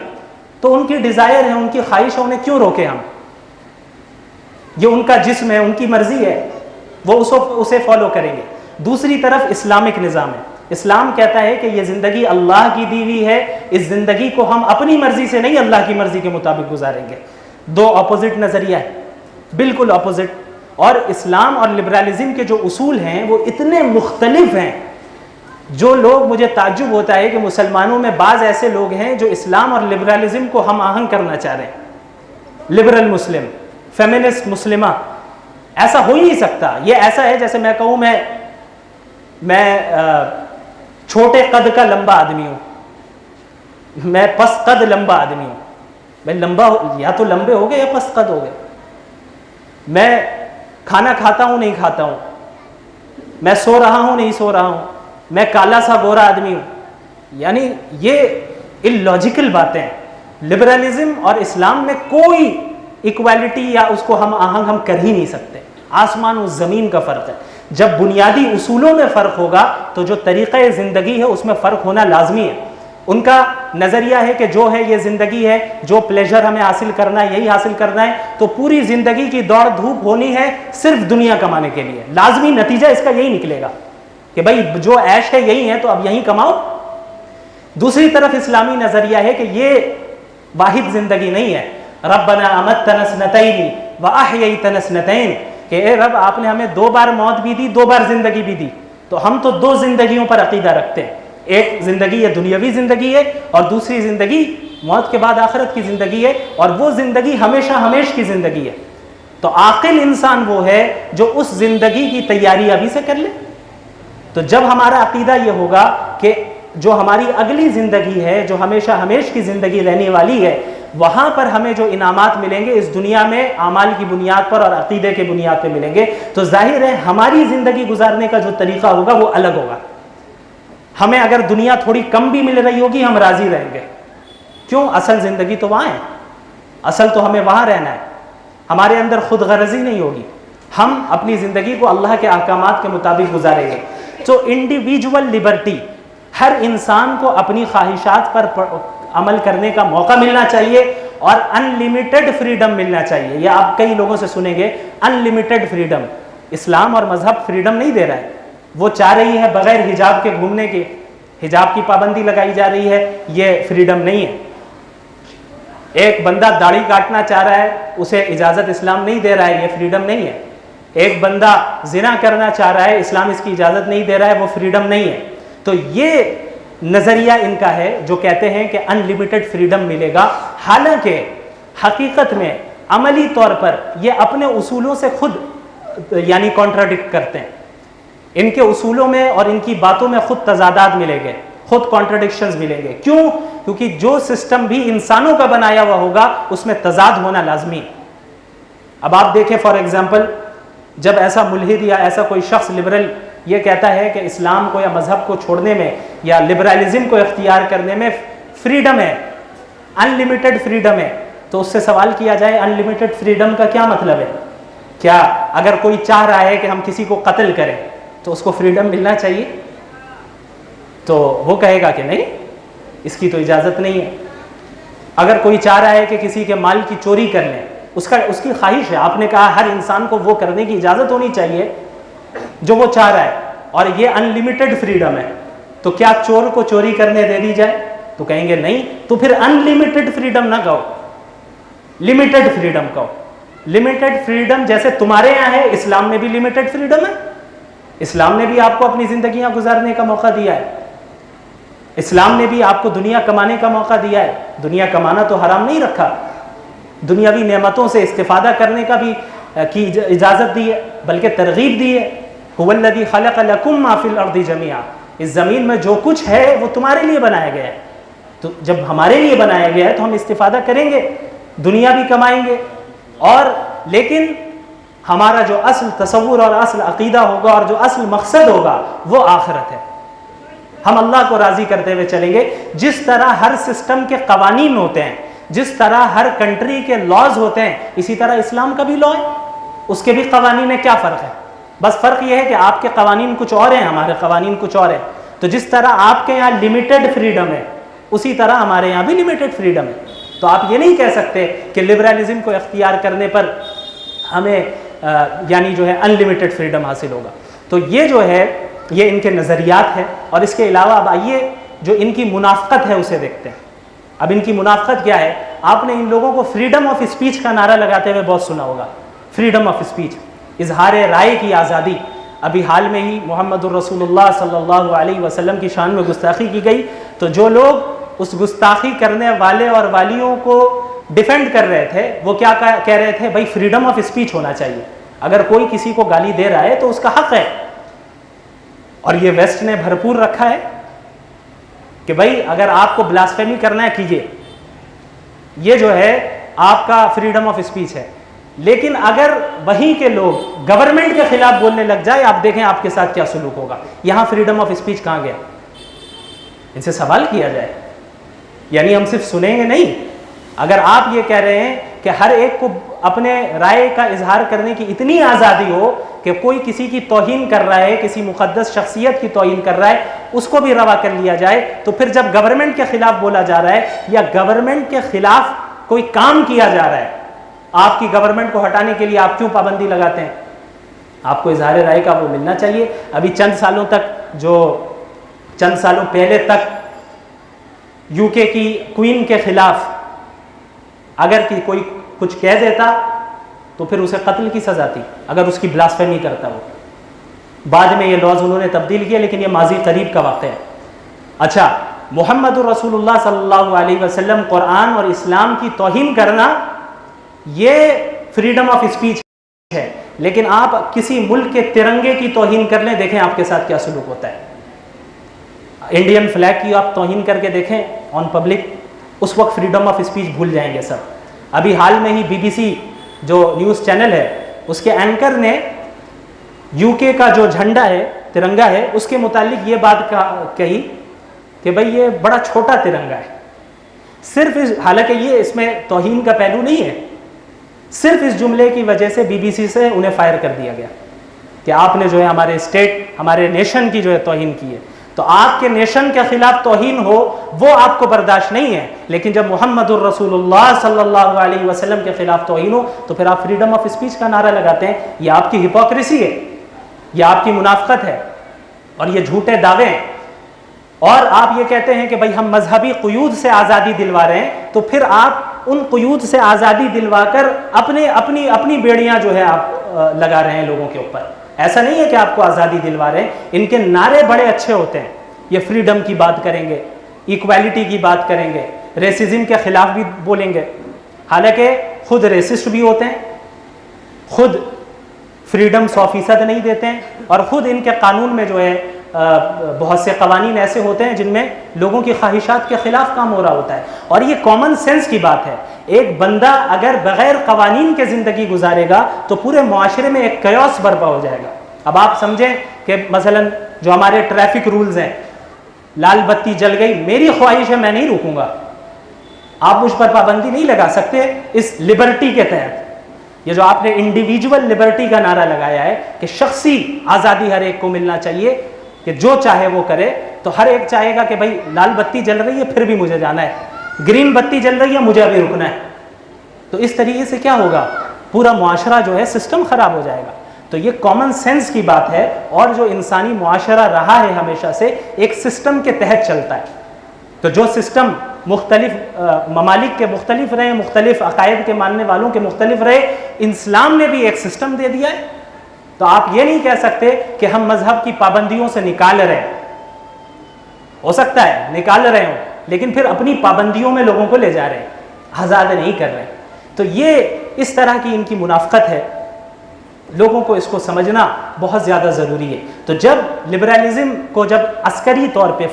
تو ان کی ڈیزائر ہے، ان کی خواہش ہے، انہیں کیوں روکے ہم؟ یہ ان کا جسم ہے، ان کی مرضی ہے، وہ اسے فالو کریں گے. دوسری طرف اسلامک نظام ہے. اسلام کہتا ہے کہ یہ زندگی اللہ کی دی ہوئی ہے، اس زندگی کو ہم اپنی مرضی سے نہیں اللہ کی مرضی کے مطابق گزاریں گے. دو اپوزٹ نظریہ ہے، بالکل اپوزٹ. اور اسلام اور لبرلزم کے جو اصول ہیں وہ اتنے مختلف ہیں، جو لوگ، مجھے تعجب ہوتا ہے کہ مسلمانوں میں بعض ایسے لوگ ہیں جو اسلام اور لبرلزم کو ہم آہنگ کرنا چاہ رہے ہیں. لبرل مسلم، فیمنسٹ مسلمہ، ایسا ہو ہی نہیں سکتا. یہ ایسا ہے جیسے میں کہوں میں چھوٹے قد کا لمبا آدمی ہوں، میں پس قد لمبا آدمی ہوں. میں لمبا یا تو لمبے ہو گئے یا پس قد ہو گئے. میں کھانا کھاتا ہوں نہیں کھاتا ہوں، میں سو رہا ہوں نہیں سو رہا ہوں، میں کالا سا گورا آدمی ہوں. یعنی یہ اللاجیکل باتیں ہیں. لبرلزم اور اسلام میں کوئی ایکویلٹی یا اس کو ہم آہنگ ہم کر ہی نہیں سکتے. آسمان و زمین کا فرق ہے. جب بنیادی اصولوں میں فرق ہوگا تو جو طریقہ زندگی ہے اس میں فرق ہونا لازمی ہے. ان کا نظریہ ہے کہ جو ہے یہ زندگی ہے، جو پلیجر ہمیں حاصل کرنا ہے یہی حاصل کرنا ہے. تو پوری زندگی کی دوڑ دھوپ ہونی ہے صرف دنیا کمانے کے لیے. لازمی نتیجہ اس کا یہی نکلے گا کہ بھائی جو عیش ہے یہی ہے تو اب یہیں کماؤ. دوسری طرف اسلامی نظریہ ہے کہ یہ واحد زندگی نہیں ہے. ربنا امتنا اثنتین واحییتنا اثنتین، کہ اے رب آپ نے ہمیں 2 بار موت بھی دی، 2 بار زندگی بھی دی. تو ہم تو 2 زندگیوں پر عقیدہ رکھتے ہیں. ایک زندگی یہ دنیاوی زندگی ہے، اور دوسری زندگی موت کے بعد آخرت کی زندگی ہے، اور وہ زندگی ہمیشہ ہمیش کی زندگی ہے. تو عاقل انسان وہ ہے جو اس زندگی کی تیاری ابھی سے کر لے. تو جب ہمارا عقیدہ یہ ہوگا کہ جو ہماری اگلی زندگی ہے، جو ہمیشہ ہمیش کی زندگی رہنے والی ہے، وہاں پر ہمیں جو انعامات ملیں گے اس دنیا میں اعمال کی بنیاد پر اور عقیدے کے بنیاد پہ ملیں گے، تو ظاہر ہے ہماری زندگی گزارنے کا جو طریقہ ہوگا وہ الگ ہوگا. ہمیں اگر دنیا تھوڑی کم بھی مل رہی ہوگی ہم راضی رہیں گے. کیوں؟ اصل زندگی تو وہاں ہے، اصل تو ہمیں وہاں رہنا ہے. ہمارے اندر خود غرضی نہیں ہوگی، ہم اپنی زندگی کو اللہ کے احکامات کے مطابق گزاریں گے. تو انڈیویجول لبرٹی، ہر انسان کو اپنی خواہشات پر عمل کرنے کا موقع ملنا چاہیے، اور ان لمیٹڈ فریڈم ملنا چاہیے. یہ آپ کئی لوگوں سے سنیں گے ان لمیٹڈ فریڈم. اسلام اور مذہب فریڈم نہیں دے رہا ہے، وہ چاہ رہی ہے بغیر حجاب کے گھومنے کی، حجاب کی پابندی لگائی جا رہی ہے، یہ فریڈم نہیں ہے. ایک بندہ داڑھی کاٹنا چاہ رہا ہے، اسے اجازت اسلام نہیں دے رہا ہے، یہ فریڈم نہیں ہے. ایک بندہ زنا کرنا چاہ رہا ہے، اسلام اس کی اجازت نہیں دے رہا ہے، وہ فریڈم نہیں ہے. تو یہ نظریہ ان کا ہے جو کہتے ہیں کہ ان لمیٹڈ فریڈم ملے گا، حالانکہ حقیقت میں عملی طور پر یہ اپنے اصولوں سے خود یعنی کانٹراڈکٹ کرتے ہیں. ان کے اصولوں میں اور ان کی باتوں میں خود تضادات ملیں گے، خود کانٹرڈکشنز ملیں گے. کیوں؟ کیونکہ جو سسٹم بھی انسانوں کا بنایا ہوا ہوگا اس میں تضاد ہونا لازمی. اب آپ دیکھیں فار ایگزامپل، جب ایسا ملحد یا ایسا کوئی شخص لبرل یہ کہتا ہے کہ اسلام کو یا مذہب کو چھوڑنے میں یا لبرلزم کو اختیار کرنے میں فریڈم ہے، ان لمیٹڈ فریڈم ہے، تو اس سے سوال کیا جائے ان لمیٹڈ فریڈم کا کیا مطلب ہے؟ کیا اگر کوئی چاہ رہا ہے کہ ہم کسی کو قتل کریں تو اس کو فریڈم ملنا چاہیے؟ تو وہ کہے گا کہ نہیں، اس کی تو اجازت نہیں ہے. اگر کوئی چاہ رہا ہے کہ کسی کے مال کی چوری کر لیں، اس کی خواہش ہے. آپ نے کہا ہر انسان کو وہ کرنے کی اجازت ہونی چاہیے جو وہ چاہ رہا ہے، اور یہ ان لمیٹڈ فریڈم ہے. تو کیا چور کو چوری کرنے دے دی جائے؟ تو کہیں گے نہیں. تو پھر ان لمیٹڈ فریڈم نہ کہو، لمیٹڈ فریڈم کہو. لمیٹڈ فریڈم جیسے تمہارے یہاں ہے، اسلام میں بھی لمیٹڈ فریڈم ہے. اسلام نے بھی آپ کو اپنی زندگیاں گزارنے کا موقع دیا ہے. اسلام نے بھی آپ کو دنیا کمانے کا موقع دیا ہے. دنیا کمانا تو حرام نہیں رکھا، دنیاوی نعمتوں سے استفادہ کرنے کا بھی کی اجازت دی ہے، بلکہ ترغیب دی ہے. هو الذی خلق لکم ما فی الارض جمیعا، اس زمین میں جو کچھ ہے وہ تمہارے لیے بنایا گیا ہے. تو جب ہمارے لیے بنایا گیا ہے تو ہم استفادہ کریں گے، دنیا بھی کمائیں گے. اور لیکن ہمارا جو اصل تصور اور اصل عقیدہ ہوگا اور جو اصل مقصد ہوگا وہ آخرت ہے. ہم اللہ کو راضی کرتے ہوئے چلیں گے. جس طرح ہر سسٹم کے قوانین ہوتے ہیں، جس طرح ہر کنٹری کے لاز ہوتے ہیں، اسی طرح اسلام کا بھی لا ہے، اس کے بھی قوانین ہے. کیا فرق ہے؟ بس فرق یہ ہے کہ آپ کے قوانین کچھ اور ہیں، ہمارے قوانین کچھ اور ہیں. تو جس طرح آپ کے یہاں لمیٹڈ فریڈم ہے، اسی طرح ہمارے یہاں بھی لمیٹڈ فریڈم ہے. تو آپ یہ نہیں کہہ سکتے کہ لبرلزم کو اختیار کرنے پر ہمیں یعنی جو ہے ان لمیٹڈ فریڈم حاصل ہوگا. تو یہ جو ہے یہ ان کے نظریات ہیں. اور اس کے علاوہ اب آئیے جو ان کی منافقت ہے اسے دیکھتے ہیں. اب ان کی منافقت کیا ہے؟ آپ نے ان لوگوں کو فریڈم آف اسپیچ کا نعرہ لگاتے ہوئے بہت سنا ہوگا. فریڈم آف اسپیچ، اظہار رائے کی آزادی. ابھی حال میں ہی محمد الرسول اللہ صلی اللہ علیہ وسلم کی شان میں گستاخی کی گئی، تو جو لوگ اس گستاخی کرنے والے اور والیوں کو ڈیفینڈ کر رہے تھے وہ کیا کہہ رہے تھے؟ بھائی فریڈم آف اسپیچ ہونا چاہیے، اگر کوئی کسی کو گالی دے رہا ہے تو اس کا حق ہے. اور یہ ویسٹ نے بھرپور رکھا ہے کہ بھائی اگر آپ کو بلاسفیمی کرنا ہے کیجیے، یہ جو ہے آپ کا فریڈم آف اسپیچ ہے. لیکن اگر وہیں کے لوگ گورنمنٹ کے خلاف بولنے لگ جائے، آپ دیکھیں آپ کے ساتھ کیا سلوک ہوگا. یہاں فریڈم آف اسپیچ کہاں گیا؟ ان سے سوال کیا جائے. یعنی ہم صرف سنیں گے نہیں. اگر آپ یہ کہہ رہے ہیں کہ ہر ایک کو اپنے رائے کا اظہار کرنے کی اتنی آزادی ہو کہ کوئی کسی کی توہین کر رہا ہے، کسی مقدس شخصیت کی توہین کر رہا ہے، اس کو بھی روا کر لیا جائے، تو پھر جب گورنمنٹ کے خلاف بولا جا رہا ہے یا گورنمنٹ کے خلاف کوئی کام کیا جا رہا ہے، آپ کی گورنمنٹ کو ہٹانے کے لیے آپ کیوں پابندی لگاتے ہیں؟ آپ کو اظہار رائے کا وہ ملنا چاہیے. ابھی چند سالوں پہلے تک یو کے کی کوئین کے خلاف اگر کہ کوئی کچھ کہہ دیتا تو پھر اسے قتل کی سزا تھی اگر اس کی بلاسفیمی کرتا وہ. بعد میں یہ لاز انہوں نے تبدیل کیے لیکن یہ ماضی قریب کا واقعہ ہے. اچھا, محمد الرسول اللہ صلی اللہ علیہ وسلم قرآن اور اسلام کی توہین کرنا یہ فریڈم آف اسپیچ ہے, لیکن آپ کسی ملک کے ترنگے کی توہین کر لیں, دیکھیں آپ کے ساتھ کیا سلوک ہوتا ہے. انڈین فلیگ کی آپ توہین کر کے دیکھیں آن پبلک, اس وقت فریڈم آف اسپیچ بھول جائیں گے سب. ابھی حال میں ہی BBC جو نیوز چینل ہے اس کے اینکر نے UK کا جو جھنڈا ہے, ترنگا ہے, اس کے متعلق یہ بات کہی کہ بھئی یہ بڑا چھوٹا ترنگا ہے. صرف حالانکہ یہ اس میں توہین کا پہلو نہیں ہے, صرف اس جملے کی وجہ سے BBC سے انہیں فائر کر دیا گیا کہ آپ نے جو ہے ہمارے اسٹیٹ, ہمارے نیشن کی جو ہے توہین کی ہے. تو آپ کے نیشن کے خلاف توہین ہو وہ آپ کو برداشت نہیں ہے, لیکن جب محمد الرسول اللہ صلی اللہ علیہ وسلم کے خلاف توہین ہو تو پھر آپ فریڈم آف اسپیچ کا نعرہ لگاتے ہیں. یہ آپ کی ہپوکریسی ہے, یہ آپ کی منافقت ہے اور یہ جھوٹے دعوے ہیں. اور آپ یہ کہتے ہیں کہ بھائی ہم مذہبی قیود سے آزادی دلوا رہے ہیں, تو پھر آپ ان قیود سے آزادی دلوا کر اپنی بیڑیاں جو ہے آپ لگا رہے ہیں لوگوں کے اوپر. ایسا نہیں ہے کہ آپ کو آزادی دلوا رہے ہیں, ان کے نعرے بڑے اچھے ہوتے ہیں. یہ فریڈم کی بات کریں گے, ایکویلٹی کی بات کریں گے, ریسزم کے خلاف بھی بولیں گے, حالانکہ خود ریسسٹ بھی ہوتے ہیں, خود فریڈم 100% نہیں دیتے ہیں, اور خود ان کے قانون میں جو ہے بہت سے قوانین ایسے ہوتے ہیں جن میں لوگوں کی خواہشات کے خلاف کام ہو رہا ہوتا ہے. اور یہ کامن سینس کی بات ہے. ایک بندہ اگر بغیر قوانین کے زندگی گزارے گا تو پورے معاشرے میں ایک کیوس برپا ہو جائے گا. اب آپ سمجھیں کہ مثلا جو ہمارے ٹریفک رولز ہیں, لال بتی جل گئی, میری خواہش ہے میں نہیں روکوں گا, آپ مجھ پر پابندی نہیں لگا سکتے اس لبرٹی کے تحت. یہ جو آپ نے انڈیویجول لبرٹی کا نعرہ لگایا ہے کہ شخصی آزادی ہر ایک کو ملنا چاہیے کہ جو چاہے وہ کرے, تو ہر ایک چاہے گا کہ بھائی لال بتی جل رہی ہے پھر بھی مجھے جانا ہے, گرین بتی جل رہی ہے مجھے ابھی رکنا ہے. تو اس طریقے سے کیا ہوگا, پورا معاشرہ جو ہے سسٹم خراب ہو جائے گا. تو یہ کامن سینس کی بات ہے, اور جو انسانی معاشرہ رہا ہے ہمیشہ سے ایک سسٹم کے تحت چلتا ہے. تو جو سسٹم مختلف ممالک کے مختلف رہے, مختلف عقائد کے ماننے والوں کے مختلف رہے, اسلام نے بھی ایک سسٹم دے دیا ہے. تو آپ یہ نہیں کہہ سکتے کہ ہم مذہب کی پابندیوں سے نکال رہے ہیں. ہو سکتا ہے نکال رہے ہوں, لیکن پھر اپنی پابندیوں میں لوگوں کو لے جا رہے ہیں, آزاد نہیں کر رہے. تو یہ اس طرح کی ان کی منافقت ہے, لوگوں کو اس کو سمجھنا بہت زیادہ ضروری ہے. تو جب لبرلزم کو جب عسکری طور پہ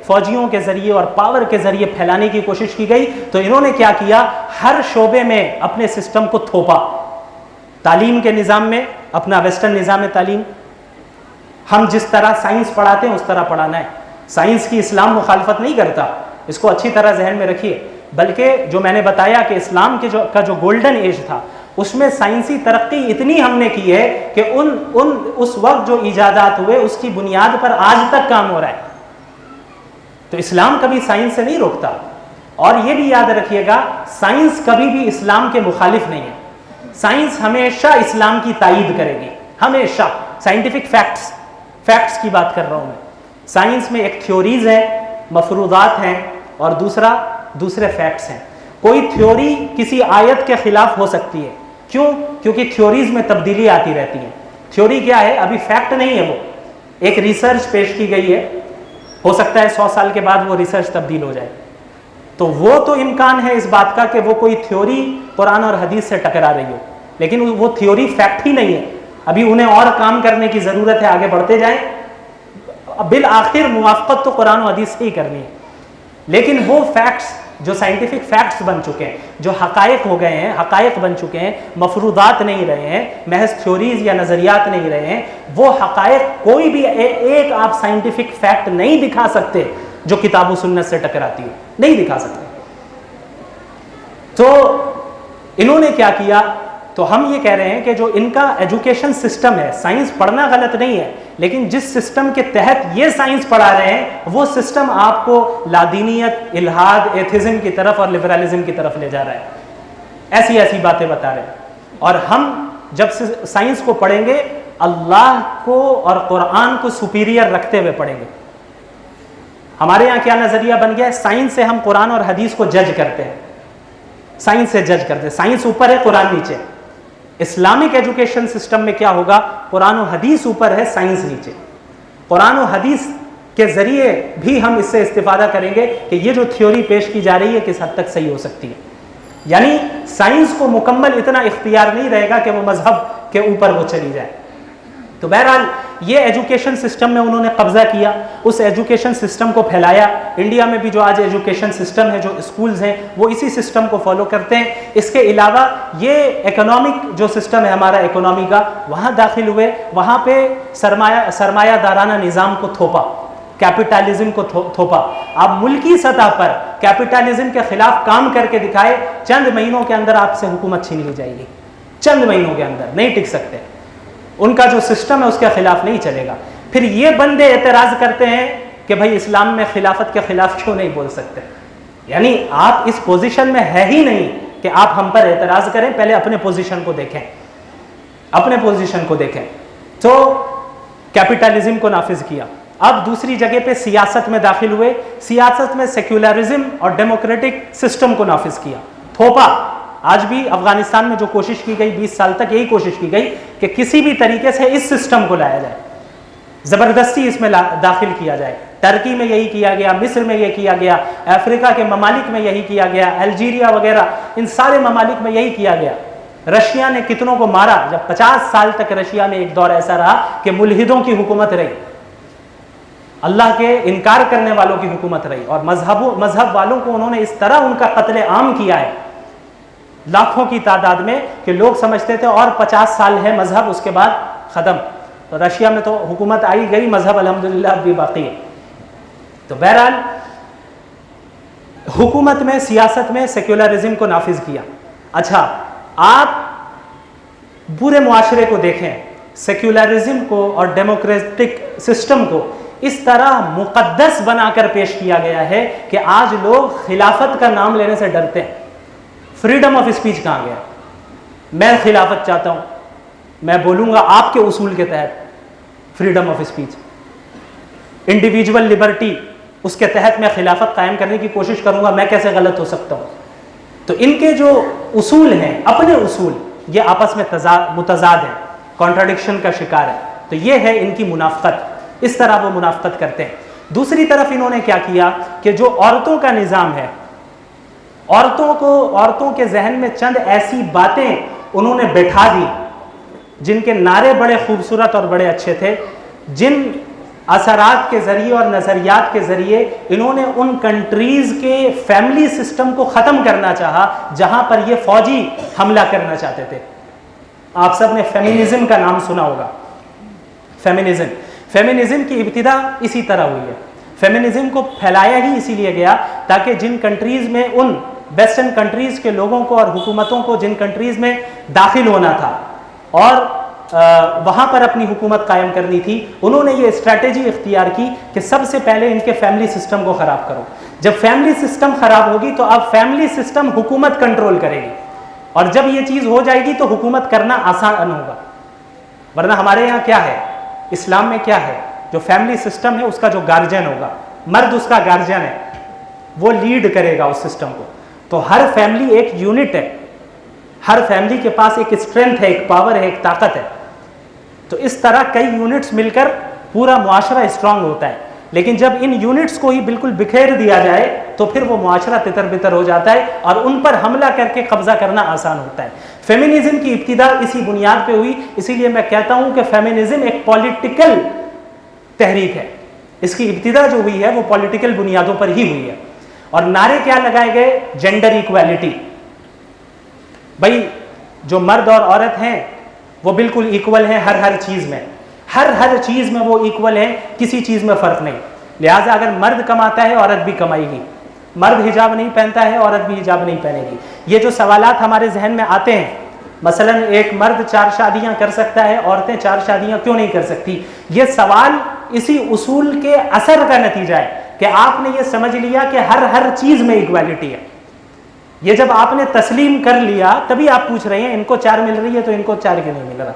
فوجیوں کے ذریعے اور پاور کے ذریعے پھیلانے کی کوشش کی گئی, تو انہوں نے کیا کیا, ہر شعبے میں اپنے سسٹم کو تھوپا. تعلیم کے نظام میں اپنا ویسٹرن نظام تعلیم, ہم جس طرح سائنس پڑھاتے ہیں اس طرح پڑھانا ہے. سائنس کی اسلام مخالفت نہیں کرتا, اس کو اچھی طرح ذہن میں رکھیے. بلکہ جو میں نے بتایا کہ اسلام کے جو گولڈن ایج تھا, اس میں سائنسی ترقی اتنی ہم نے کی ہے کہ اس وقت جو ایجادات ہوئے اس کی بنیاد پر آج تک کام ہو رہا ہے. تو اسلام کبھی سائنس سے نہیں روکتا. اور یہ بھی یاد رکھیے گا, سائنس کبھی بھی اسلام کے مخالف نہیں ہے. سائنس ہمیشہ اسلام کی تائید کرے گی, ہمیشہ. سائنٹیفک فیکٹس کی بات کر رہا ہوں میں. سائنس میں ایک تھیوریز ہیں, مفروضات ہیں, اور دوسرے فیکٹس ہیں. کوئی تھیوری کسی آیت کے خلاف ہو سکتی ہے. کیوں؟ کیونکہ تھیوریز میں تبدیلی آتی رہتی ہے. تھیوری کیا ہے, ابھی فیکٹ نہیں ہے, وہ ایک ریسرچ پیش کی گئی ہے, ہو سکتا ہے 100 سال کے بعد وہ ریسرچ تبدیل ہو جائے. تو وہ تو امکان ہے اس بات کا کہ وہ کوئی تھیوری قرآن اور حدیث سے ٹکرا رہی ہو, لیکن وہ تھیوری فیکٹ ہی نہیں ہے. ابھی انہیں اور کام کرنے کی ضرورت ہے, آگے بڑھتے جائیں. بالآخر موافقت تو قرآن و حدیث سے ہی کرنی ہے. لیکن وہ فیکٹس جو سائنٹیفک فیکٹس بن چکے ہیں, جو حقائق ہو گئے ہیں, حقائق بن چکے ہیں, مفروضات نہیں رہے ہیں, محض تھیوریز یا نظریات نہیں رہے ہیں, وہ حقائق کوئی بھی ایک آپ سائنٹیفک فیکٹ نہیں دکھا سکتے جو کتاب و سنت سے ٹکراتی ہو, نہیں دکھا سکتے. تو انہوں نے کیا کیا, تو ہم یہ کہہ رہے ہیں کہ جو ان کا ایجوکیشن سسٹم ہے, سائنس پڑھنا غلط نہیں ہے, لیکن جس سسٹم کے تحت یہ سائنس پڑھا رہے ہیں وہ سسٹم آپ کو لادینیت, الحاد, ایتھزم کی طرف اور لبرلزم کی طرف لے جا رہا ہے. ایسی باتیں بتا رہے ہیں. اور ہم جب سائنس کو پڑھیں گے اللہ کو اور قرآن کو سپیریئر رکھتے ہوئے پڑھیں گے. ہمارے یہاں کیا نظریہ بن گیا ہے, سائنس سے ہم قرآن اور حدیث کو جج کرتے ہیں. سائنس سے جج کرتے. سائنس اوپر ہے، قرآن نیچے. اسلامک ایجوکیشن سسٹم میں کیا ہوگا؟ قرآن و حدیث اوپر ہے، سائنس نیچے. قرآن و حدیث کے ذریعے بھی ہم اس سے استفادہ کریں گے کہ یہ جو تھیوری پیش کی جا رہی ہے کس حد تک صحیح ہو سکتی ہے. یعنی سائنس کو مکمل اتنا اختیار نہیں رہے گا کہ وہ مذہب کے اوپر وہ چلی جائے. تو بہرحال یہ ایجوکیشن سسٹم میں انہوں نے قبضہ کیا، اس ایجوکیشن سسٹم کو پھیلایا. انڈیا میں بھی جو آج ایجوکیشن سسٹم ہے، جو اسکولز ہیں، وہ اسی سسٹم کو فالو کرتے ہیں. اس کے علاوہ یہ اکنامک جو سسٹم ہے ہمارا اکنامی کا، وہاں داخل ہوئے، وہاں پہ سرمایہ دارانہ نظام کو تھوپا، کیپٹلزم کو تھوپا. آپ ملکی سطح پر کیپٹلزم کے خلاف کام کر کے دکھائے، چند مہینوں کے اندر آپ سے حکومت چھین لی جائے گی. چند مہینوں کے اندر نہیں ٹک سکتے. ان کا جو سسٹم ہے اس کے خلاف نہیں چلے گا. پھر یہ بندے اعتراض کرتے ہیں کہ بھائی اسلام میں خلافت کے خلاف کیوں نہیں بول سکتے. یعنی آپ اس پوزیشن میں ہے ہی نہیں کہ آپ ہم پر اعتراض کریں. پہلے اپنے پوزیشن کو دیکھیں، اپنے پوزیشن کو دیکھیں. تو کیپٹلزم کو نافذ کیا. اب دوسری جگہ پہ سیاست میں داخل ہوئے. سیاست میں سیکولرزم اور ڈیموکریٹک سسٹم کو نافذ کیا، تھوپا. آج بھی افغانستان میں جو کوشش کی گئی 20 سال تک یہی کوشش کی گئی کہ کسی بھی طریقے سے اس سسٹم کو لایا جائے، زبردستی اس میں داخل کیا جائے. ترکی میں یہی کیا گیا، مصر میں یہ کیا گیا، افریقہ کے ممالک میں یہی کیا گیا، الجیریا وغیرہ ان سارے ممالک میں یہی کیا گیا. رشیا نے کتنوں کو مارا. جب 50 سال تک رشیا میں ایک دور ایسا رہا کہ ملحدوں کی حکومت رہی، اللہ کے انکار کرنے والوں کی حکومت رہی، اور مذہب والوں کو انہوں نے اس طرح ان کا قتل عام کیا ہے لاکھوں کی تعداد میں کہ لوگ سمجھتے تھے اور 50 سال ہے مذہب، اس کے بعد ختم. تو رشیا میں تو حکومت آئی گئی، مذہب الحمدللہ اب بھی باقی ہے. تو بہرحال حکومت میں، سیاست میں سیکولرزم کو نافذ کیا. اچھا آپ پورے معاشرے کو دیکھیں، سیکولرزم کو اور ڈیموکریٹک سسٹم کو اس طرح مقدس بنا کر پیش کیا گیا ہے کہ آج لوگ خلافت کا نام لینے سے ڈرتے ہیں. فریڈم آف اسپیچ کہاں گیا؟ میں خلافت چاہتا ہوں، میں بولوں گا آپ کے اصول کے تحت، freedom of speech. Individual liberty, اس کے تحت میں خلافت قائم کرنے کی کوشش کروں گا، میں کیسے غلط ہو سکتا ہوں؟ تو ان کے جو اصول ہیں، اپنے اصول، یہ آپس میں متضاد ہیں، کانٹراڈکشن کا شکار ہے. تو یہ ہے ان کی منافقت، اس طرح وہ منافقت کرتے ہیں. دوسری طرف انہوں نے کیا کیا کہ جو عورتوں کا نظام ہے، عورتوں کے ذہن میں چند ایسی باتیں انہوں نے بٹھا دی جن کے نعرے بڑے خوبصورت اور بڑے اچھے تھے، جن اثرات کے ذریعے اور نظریات کے ذریعے انہوں نے ان کنٹریز کے فیملی سسٹم کو ختم کرنا چاہا جہاں پر یہ فوجی حملہ کرنا چاہتے تھے. آپ سب نے فیمینزم کا نام سنا ہوگا. فیمینزم کی ابتدا اسی طرح ہوئی ہے. فیمینزم کو پھیلایا ہی اسی لیے گیا تاکہ جن کنٹریز میں، ان ویسٹرن کنٹریز کے لوگوں کو اور حکومتوں کو جن کنٹریز میں داخل ہونا تھا اور وہاں پر اپنی حکومت قائم کرنی تھی، انہوں نے یہ اسٹریٹجی اختیار کی کہ سب سے پہلے ان کے فیملی سسٹم کو خراب کرو. جب فیملی سسٹم خراب ہوگی تو اب فیملی سسٹم حکومت کنٹرول کرے گی، اور جب یہ چیز ہو جائے گی تو حکومت کرنا آسان ہوگا. ورنہ ہمارے یہاں کیا ہے، اسلام میں کیا ہے، جو فیملی سسٹم ہے اس کا جو گارجین ہوگا، مرد اس کا گارجین ہے، وہ لیڈ کرے گا اس سسٹم کو. تو ہر فیملی ایک یونٹ ہے، ہر فیملی کے پاس ایک اسٹرینتھ ہے، ایک پاور ہے، ایک طاقت ہے. تو اس طرح کئی یونٹس مل کر پورا معاشرہ اسٹرانگ ہوتا ہے. لیکن جب ان یونٹس کو ہی بالکل بکھیر دیا جائے تو پھر وہ معاشرہ تتر بتر ہو جاتا ہے اور ان پر حملہ کر کے قبضہ کرنا آسان ہوتا ہے. فیمینزم کی ابتدا اسی بنیاد پہ ہوئی. اسی لیے میں کہتا ہوں کہ فیمینزم ایک پولیٹیکل تحریک ہے. اس کی ابتدا جو ہوئی ہے وہ پولیٹیکل بنیادوں پر ہی ہوئی ہے. اور نعرے کیا لگائے گئے؟ Gender equality. بھائی جو مرد اور عورت ہیں وہ بالکل ایکول ہیں ہر چیز میں، ہر چیز میں وہ ایکول ہیں، کسی چیز میں فرق نہیں. لہٰذا اگر مرد کماتا ہے عورت بھی کمائے گی، مرد حجاب نہیں پہنتا ہے عورت بھی حجاب نہیں پہنے گی. یہ جو سوالات ہمارے ذہن میں آتے ہیں، مثلا ایک مرد 4 شادیاں کر سکتا ہے، عورتیں 4 شادیاں کیوں نہیں کر سکتی، یہ سوال اسی اصول کے اثر کا نتیجہ ہے کہ آپ نے یہ سمجھ لیا کہ ہر چیز میں ایکویلٹی ہے. یہ جب آپ نے تسلیم کر لیا تبھی آپ پوچھ رہے ہیں ان کو 4 مل رہی ہے تو ان کو 4 کیوں نہیں مل رہا.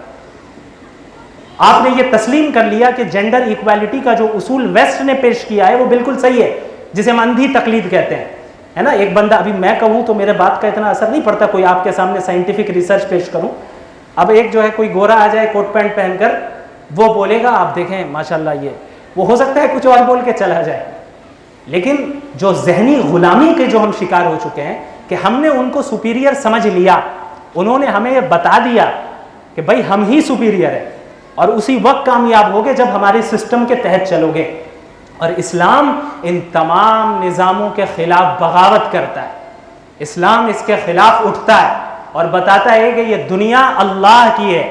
آپ نے یہ تسلیم کر لیا کہ جینڈر ایکویلٹی کا جو اصول ویسٹ نے پیش کیا ہے وہ بالکل صحیح ہے، جسے ہم اندھی تقلید کہتے ہیں. ہے نا. ایک بندہ, ابھی میں کہوں تو میرے بات کا اتنا اثر نہیں پڑتا, کوئی آپ کے سامنے سائنٹیفک ریسرچ پیش کروں. اب ایک جو ہے کوئی گورا آ جائے کوٹ پینٹ پہن کر, وہ بولے گا آپ دیکھیں ماشاءاللہ, یہ وہ ہو سکتا ہے کچھ اور بول کے چلا جائے, لیکن جو ذہنی غلامی کے جو ہم شکار ہو چکے ہیں کہ ہم نے ان کو سپیریئر سمجھ لیا, انہوں نے ہمیں یہ بتا دیا کہ بھائی ہم ہی سپیریئر ہیں, اور اسی وقت کامیاب ہوگے جب ہمارے سسٹم کے تحت چلو گے. اور اسلام ان تمام نظاموں کے خلاف بغاوت کرتا ہے. اسلام اس کے خلاف اٹھتا ہے اور بتاتا ہے کہ یہ دنیا اللہ کی ہے,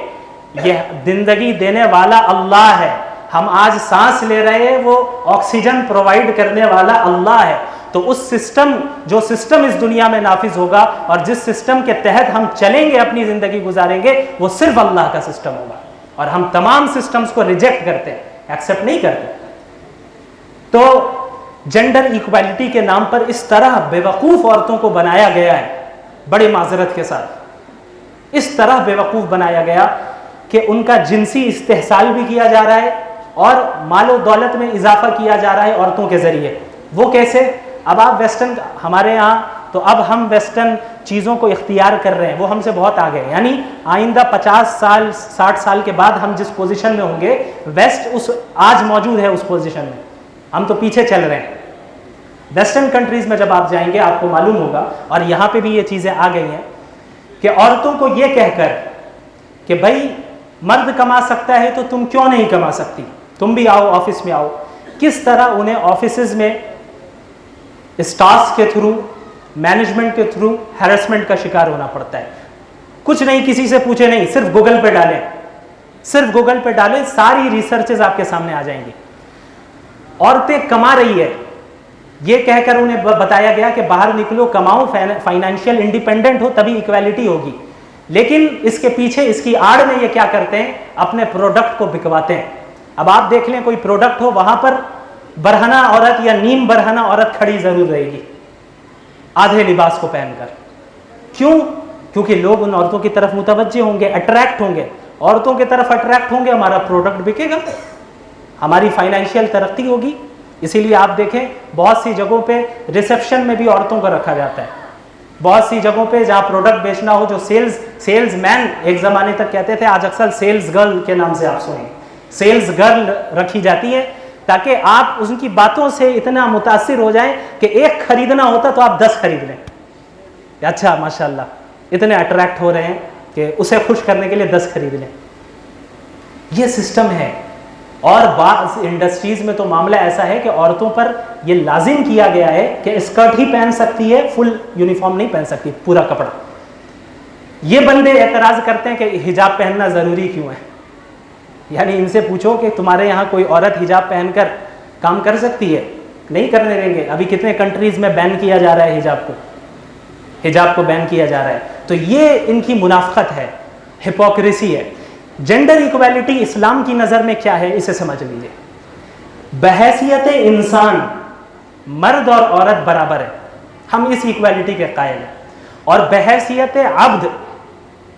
یہ زندگی دینے والا اللہ ہے, ہم آج سانس لے رہے ہیں وہ آکسیجن پرووائڈ کرنے والا اللہ ہے. تو اس سسٹم, جو سسٹم اس دنیا میں نافذ ہوگا اور جس سسٹم کے تحت ہم چلیں گے, اپنی زندگی گزاریں گے, وہ صرف اللہ کا سسٹم ہوگا. اور ہم تمام سسٹمز کو ریجیکٹ کرتے ہیں, ایکسیپٹ نہیں کرتے. تو جینڈر ایکویلٹی کے نام پر اس طرح بیوقوف عورتوں کو بنایا گیا ہے, بڑے معذرت کے ساتھ اس طرح بیوقوف بنایا گیا کہ ان کا جنسی استحصال بھی کیا جا رہا ہے اور مال و دولت میں اضافہ کیا جا رہا ہے عورتوں کے ذریعے. وہ کیسے؟ اب آپ ویسٹرن, ہمارے یہاں تو اب ہم ویسٹرن چیزوں کو اختیار کر رہے ہیں, وہ ہم سے بہت آگے ہیں. یعنی آئندہ 50 سال 60 سال کے بعد ہم جس پوزیشن میں ہوں گے, ویسٹ اس آج موجود ہے اس پوزیشن میں, ہم تو پیچھے چل رہے ہیں. ویسٹرن کنٹریز میں جب آپ جائیں گے آپ کو معلوم ہوگا, اور یہاں پہ بھی یہ چیزیں آ گئی ہیں کہ عورتوں کو یہ کہہ کر کہ بھائی مرد کما سکتا ہے تو تم کیوں نہیں کما سکتی, تم بھی آؤ آفس میں آؤ. کس طرح انہیں آفیسز میں اسٹافس کے تھرو, مینجمنٹ کے تھرو ہیرسمنٹ کا شکار ہونا پڑتا ہے. کچھ نہیں, کسی سے پوچھے نہیں, صرف گوگل پہ ڈالیں, صرف گوگل پہ ڈالیں, ساری ریسرچز آپ کے سامنے آ جائیں گی. عورتیں کما رہی ہے, یہ کہہ کر انہیں بتایا گیا کہ باہر نکلو, کماؤ, فائنینشیل انڈیپینڈنٹ ہو, تبھی ایکویلٹی ہوگی. لیکن اس کے پیچھے, اس کی آڑ میں یہ کیا کرتے ہیں, اپنے پروڈکٹ کو بکواتے ہیں. اب آپ دیکھ لیں کوئی پروڈکٹ ہو, وہاں پر برہنہ عورت یا نیم برہنہ عورت کھڑی ضرور رہے گی آدھے لباس کو پہن کر. کیوں؟ کیونکہ لوگ ان عورتوں کی طرف متوجہ ہوں گے, اٹریکٹ ہوں گے, عورتوں کی طرف اٹریکٹ ہوں گے, ہمارا پروڈکٹ بکے گا, ہماری فائنینشیل ترقی ہوگی. اسی لیے آپ دیکھیں بہت سی جگہوں پہ ریسیپشن میں بھی عورتوں کو رکھا جاتا ہے. بہت سی جگہوں پہ جہاں پروڈکٹ بیچنا ہو, جو سیلز مین ایک زمانے تک کہتے تھے, آج اکثر سیلز گرل کے نام سے آپ سنیں, سیلز گرل رکھی جاتی ہے تاکہ آپ ان کی باتوں سے اتنا متاثر ہو جائیں کہ ایک خریدنا ہوتا تو آپ 10 خرید لیں. اچھا ماشاءاللہ, اتنے اٹریکٹ ہو رہے ہیں کہ اسے خوش کرنے کے لیے 10 خرید لیں. یہ سسٹم ہے. اور بعض انڈسٹریز میں تو معاملہ ایسا ہے کہ عورتوں پر یہ لازم کیا گیا ہے کہ اسکرٹ ہی پہن سکتی ہے, فل یونیفارم نہیں پہن سکتی, پورا کپڑا. یہ بندے اعتراض کرتے ہیں کہ حجاب پہننا ضروری کیوں ہے. یعنی ان سے پوچھو کہ تمہارے یہاں کوئی عورت حجاب پہن کر کام کر سکتی ہے؟ نہیں کرنے دیں گے. ابھی کتنے کنٹریز میں بین کیا جا رہا ہے حجاب کو بین کیا جا رہا ہے. تو یہ ان کی منافقت ہے, ہپوکریسی ہے. جینڈر ایکویلٹی اسلام کی نظر میں کیا ہے, اسے سمجھ لیجیے. بحیثیت انسان مرد اور عورت برابر ہے, ہم اس ایکویلٹی کے قائل ہیں. اور بحیثیت عبد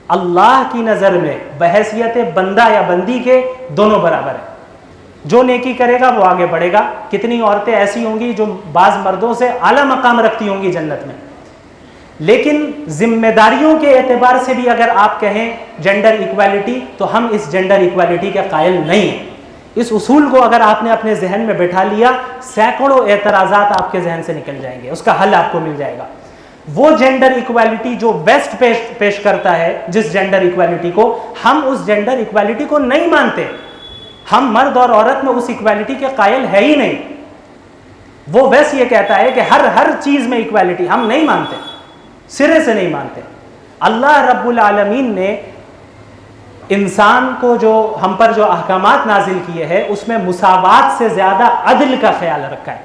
اللہ کی نظر میں بحیثیت بندہ یا بندی کے دونوں برابر ہیں. جو نیکی کرے گا وہ آگے بڑھے گا. کتنی عورتیں ایسی ہوں گی جو بعض مردوں سے اعلیٰ مقام رکھتی ہوں گی جنت میں, لیکن ذمہ داریوں کے اعتبار سے بھی اگر آپ کہیں جینڈر ایکویلٹی, تو ہم اس جینڈر ایکویلٹی کے قائل نہیں ہیں. اس اصول کو اگر آپ نے اپنے ذہن میں بٹھا لیا, سینکڑوں اعتراضات آپ کے ذہن سے نکل جائیں گے, اس کا حل آپ کو مل جائے گا. وہ جینڈر ایکویلٹی جو ویسٹ پیش کرتا ہے, جس جینڈر ایکویلٹی کو, ہم اس جینڈر ایکویلٹی کو نہیں مانتے. ہم مرد اور عورت میں اس ایکویلٹی کے قائل ہے ہی نہیں. وہ ویسٹ یہ کہتا ہے کہ ہر چیز میں ایکویلٹی, ہم نہیں مانتے, سرے سے نہیں مانتے. اللہ رب العالمین نے انسان کو جو ہم پر جو احکامات نازل کیے ہیں, اس میں مساوات سے زیادہ عدل کا خیال رکھا ہے.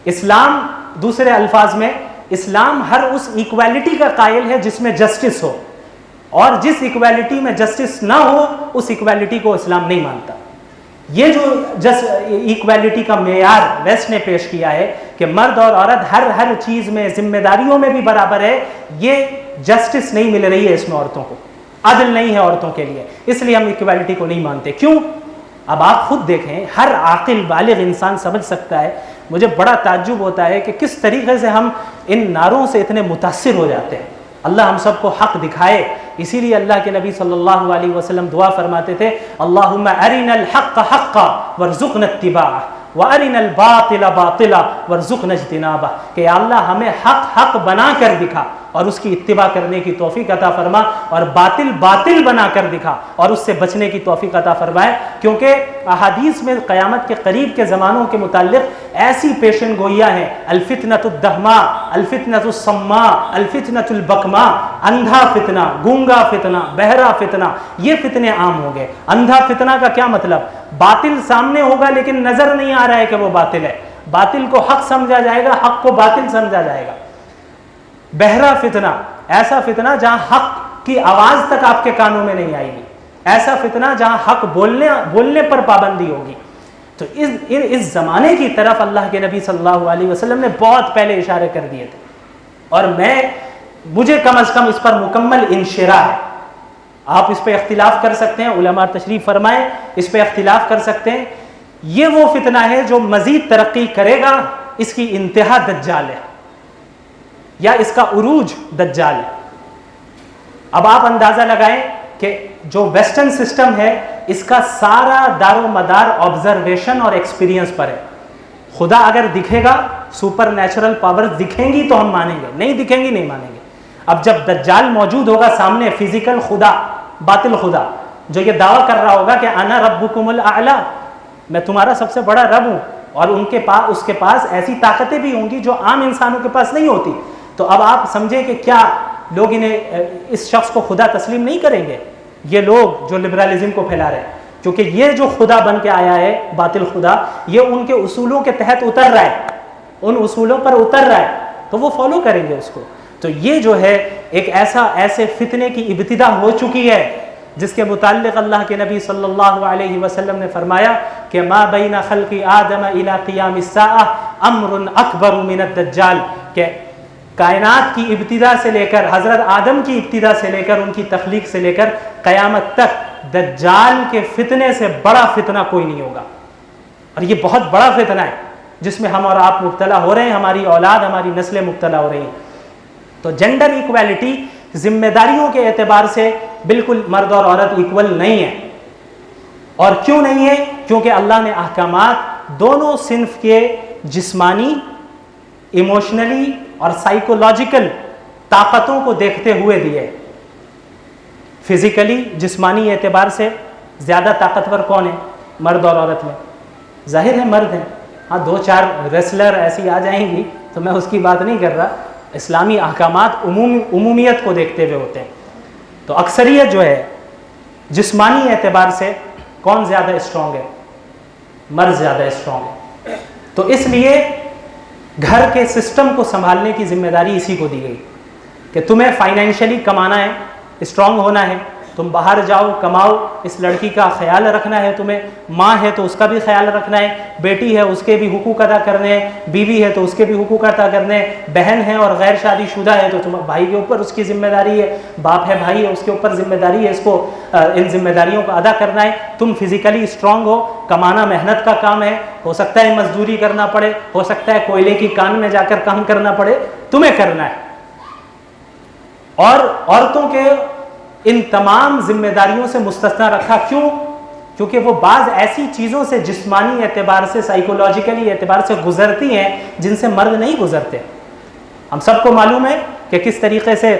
اسلام, دوسرے الفاظ میں, اسلام ہر اس ایکویلٹی کا قائل ہے جس میں جسٹس ہو, اور جس ایکویلٹی میں جسٹس نہ ہو اس ایکویلٹی کو اسلام نہیں مانتا. یہ جو ایکویلٹی کا معیار ویسٹ نے پیش کیا ہے کہ مرد اور عورت ہر چیز میں, ذمہ داریوں میں بھی برابر ہے, یہ جسٹس نہیں مل رہی ہے اس میں عورتوں کو, عدل نہیں ہے عورتوں کے لیے, اس لیے ہم ایکویلٹی کو نہیں مانتے. کیوں؟ اب آپ خود دیکھیں, ہر عاقل بالغ انسان سمجھ سکتا ہے. مجھے بڑا تعجب ہوتا ہے کہ کس طریقے سے ہم ان نعروں سے اتنے متاثر ہو جاتے ہیں. اللہ ہم سب کو حق دکھائے. اسی لیے اللہ کے نبی صلی اللہ علیہ وسلم دعا فرماتے تھے اللہم ارنا الحق حقا وارزقنا اتباعہ وارنا الباطل باطلا وارزقنا اجتنابہ، کہ یا اللہ ہمیں حق حق بنا کر دکھا اور اس کی اتباع کرنے کی توفیق عطا فرما، اور باطل باطل بنا کر دکھا اور اس سے بچنے کی توفیق عطا فرمائے. کیونکہ احادیث میں قیامت کے قریب کے زمانوں کے متعلق ایسی پیشن گوئیاں ہیں، الفتنۃ الدہماء، الفتنۃ الصماء، الفتنۃ البکما، اندھا فتنہ، گونگا فتنہ، بہرا فتنہ، یہ فتنے عام ہو گئے. اندھا فتنہ کا کیا مطلب؟ باطل سامنے ہوگا لیکن نظر نہیں آ رہا ہے کہ وہ باطل ہے، باطل کو حق سمجھا جائے گا، حق کو باطل سمجھا جائے گا. بہرا فتنہ، ایسا فتنہ جہاں حق کی آواز تک آپ کے کانوں میں نہیں آئے گی، ایسا فتنہ جہاں حق بولنے پر پابندی ہوگی. تو اس زمانے کی طرف اللہ کے نبی صلی اللہ علیہ وسلم نے بہت پہلے اشارے کر دیے تھے، اور مجھے کم از کم اس پر مکمل انشراح ہے. آپ اس پہ اختلاف کر سکتے ہیں، علماء تشریف فرمائیں، اس پہ اختلاف کر سکتے ہیں. یہ وہ فتنہ ہے جو مزید ترقی کرے گا، اس کی انتہا دجال ہے یا اس کا عروج دجال ہے. اب آپ اندازہ لگائیں کہ جو ویسٹرن سسٹم ہے اس کا سارا دار و مدار آبزرویشن اور ایکسپیرینس پر ہے. خدا اگر دکھے گا، سپر نیچرل پاورز دکھیں گی تو ہم مانیں گے، نہیں دکھیں گی نہیں مانیں گے. اب جب دجال موجود ہوگا سامنے، فزیکل خدا، باطل خدا، جو یہ دعویٰ کر رہا ہوگا کہ انا ربکم الاعلی، میں تمہارا سب سے بڑا رب ہوں، اور اس کے پاس ایسی طاقتیں بھی ہوں گی جو عام انسانوں کے پاس نہیں ہوتی. تو اب آپ سمجھیں کہ کیا لوگ اس شخص کو خدا تسلیم نہیں کریں گے؟ یہ لوگ جو لبرالزم کو پھیلا رہے ہیں، کیونکہ یہ جو خدا بن کے آیا ہے، باطل خدا، یہ ان کے اصولوں کے تحت اتر رہا ہے، ان اصولوں پر اتر رہا ہے، تو وہ فالو کریں گے اس کو. تو یہ جو ہے ایک ایسے فتنے کی ابتدا ہو چکی ہے جس کے متعلق اللہ کے نبی صلی اللہ علیہ وسلم نے فرمایا کہ ما بین خلق آدم الی قیام الساعہ امر اکبر من الدجال، کہ کائنات کی ابتدا سے لے کر، حضرت آدم کی ابتدا سے لے کر، ان کی تخلیق سے لے کر قیامت تک دجال کے فتنے سے بڑا فتنہ کوئی نہیں ہوگا. اور یہ بہت بڑا فتنہ ہے جس میں ہم اور آپ مبتلا ہو رہے ہیں، ہماری اولاد، ہماری نسلیں مبتلا ہو رہی ہیں. تو جینڈر ایکویلٹی ذمہ داریوں کے اعتبار سے بالکل مرد اور عورت ایکول نہیں ہے. اور کیوں نہیں ہے؟ کیونکہ اللہ نے احکامات دونوں صنف کے جسمانی، ایموشنلی اور سائیکولوجیکل طاقتوں کو دیکھتے ہوئے دیے. فزیکلی، جسمانی اعتبار سے زیادہ طاقتور کون ہے مرد اور عورت میں؟ ظاہر ہے مرد ہیں. ہاں 2-4 ریسلر ایسی آ جائیں گی تو میں اس کی بات نہیں کر رہا. اسلامی احکامات عمومیت کو دیکھتے ہوئے ہوتے ہیں. تو اکثریت جو ہے جسمانی اعتبار سے کون زیادہ اسٹرانگ ہے؟ مرد زیادہ اسٹرانگ ہے. تو اس لیے گھر کے سسٹم کو سنبھالنے کی ذمہ داری اسی کو دی گئی کہ تمہیں فائنینشلی کمانا ہے، اسٹرانگ ہونا ہے، تم باہر جاؤ کماؤ، اس لڑکی کا خیال رکھنا ہے تمہیں، ماں ہے تو اس کا بھی خیال رکھنا ہے، بیٹی ہے اس کے بھی حقوق ادا کرنے ہیں، بیوی ہے تو اس کے بھی حقوق ادا کرنے ہیں، بہن ہے اور غیر شادی شدہ ہے تو تم بھائی کے اوپر اس کی ذمہ داری ہے، باپ ہے بھائی ہے اس کے اوپر ذمہ داری ہے، اس کو ان ذمہ داریوں کو ادا کرنا ہے. تم فزیکلی اسٹرانگ ہو، کمانا محنت کا کام ہے، ہو سکتا ہے مزدوری کرنا پڑے، ہو سکتا ہے کوئلے کی کان میں جا کر کام کرنا پڑے، تمہیں کرنا ہے. اور عورتوں کے ان تمام ذمہ داریوں سے مستثنا رکھا. کیوں؟ کیونکہ وہ بعض ایسی چیزوں سے جسمانی اعتبار سے، سائیکولوجیکلی اعتبار سے گزرتی ہیں جن سے مرد نہیں گزرتے. ہم سب کو معلوم ہے کہ کس طریقے سے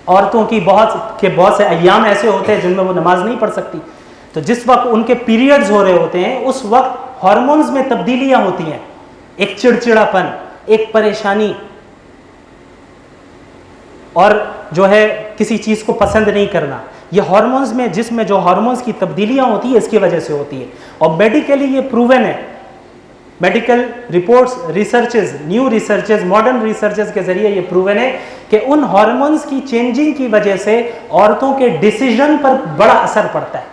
عورتوں کی بہت سے ایام ایسے ہوتے ہیں جن میں وہ نماز نہیں پڑھ سکتی. تو جس وقت ان کے پیریڈز ہو رہے ہوتے ہیں اس وقت ہارمونز میں تبدیلیاں ہوتی ہیں، ایک چڑچڑاپن، ایک پریشانی، اور جو ہے کسی چیز کو پسند نہیں کرنا. یہ ہارمونز میں، جس میں جو ہارمونز کی تبدیلیاں ہوتی ہیں اس کی وجہ سے ہوتی ہے. اور میڈیکلی یہ پروون ہے، medical reports, researches, new researches, modern researches کے ذریعے یہ پروون ہے کہ ان ہارمونز کی چینجنگ کی وجہ سے عورتوں کے ڈیسیژن پر بڑا اثر پڑتا ہے.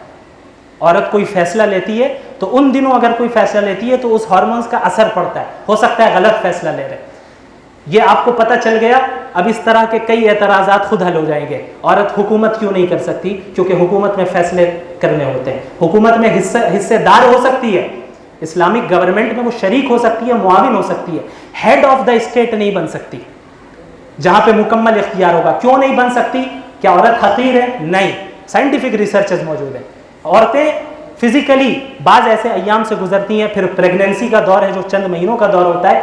عورت کوئی فیصلہ لیتی ہے تو ان دنوں اگر کوئی فیصلہ لیتی ہے تو اس ہارمونز کا اثر پڑتا ہے، ہو سکتا ہے غلط فیصلہ لے رہے. یہ آپ کو پتہ چل گیا. اب اس طرح کے کئی اعتراضات خود حل ہو جائیں گے. عورت حکومت کیوں نہیں کر سکتی؟ کیونکہ حکومت میں فیصلے کرنے ہوتے ہیں، حکومت میں حصے دار ہو سکتی ہے، اسلامک گورنمنٹ میں وہ شریک ہو سکتی ہے، معاون ہو سکتی ہے، ہیڈ آف دا اسٹیٹ نہیں بن سکتی. جہاں پہ مکمل اختیار ہوگا. کیوں نہیں بن سکتی؟ کیا عورت حقیر ہے؟ نہیں، سائنٹیفک ریسرچز موجود ہیں. عورتیں فزیکلی بعض ایسے ایام سے گزرتی ہیں، پھر پریگنینسی کا دور ہے جو چند مہینوں کا دور ہوتا ہے،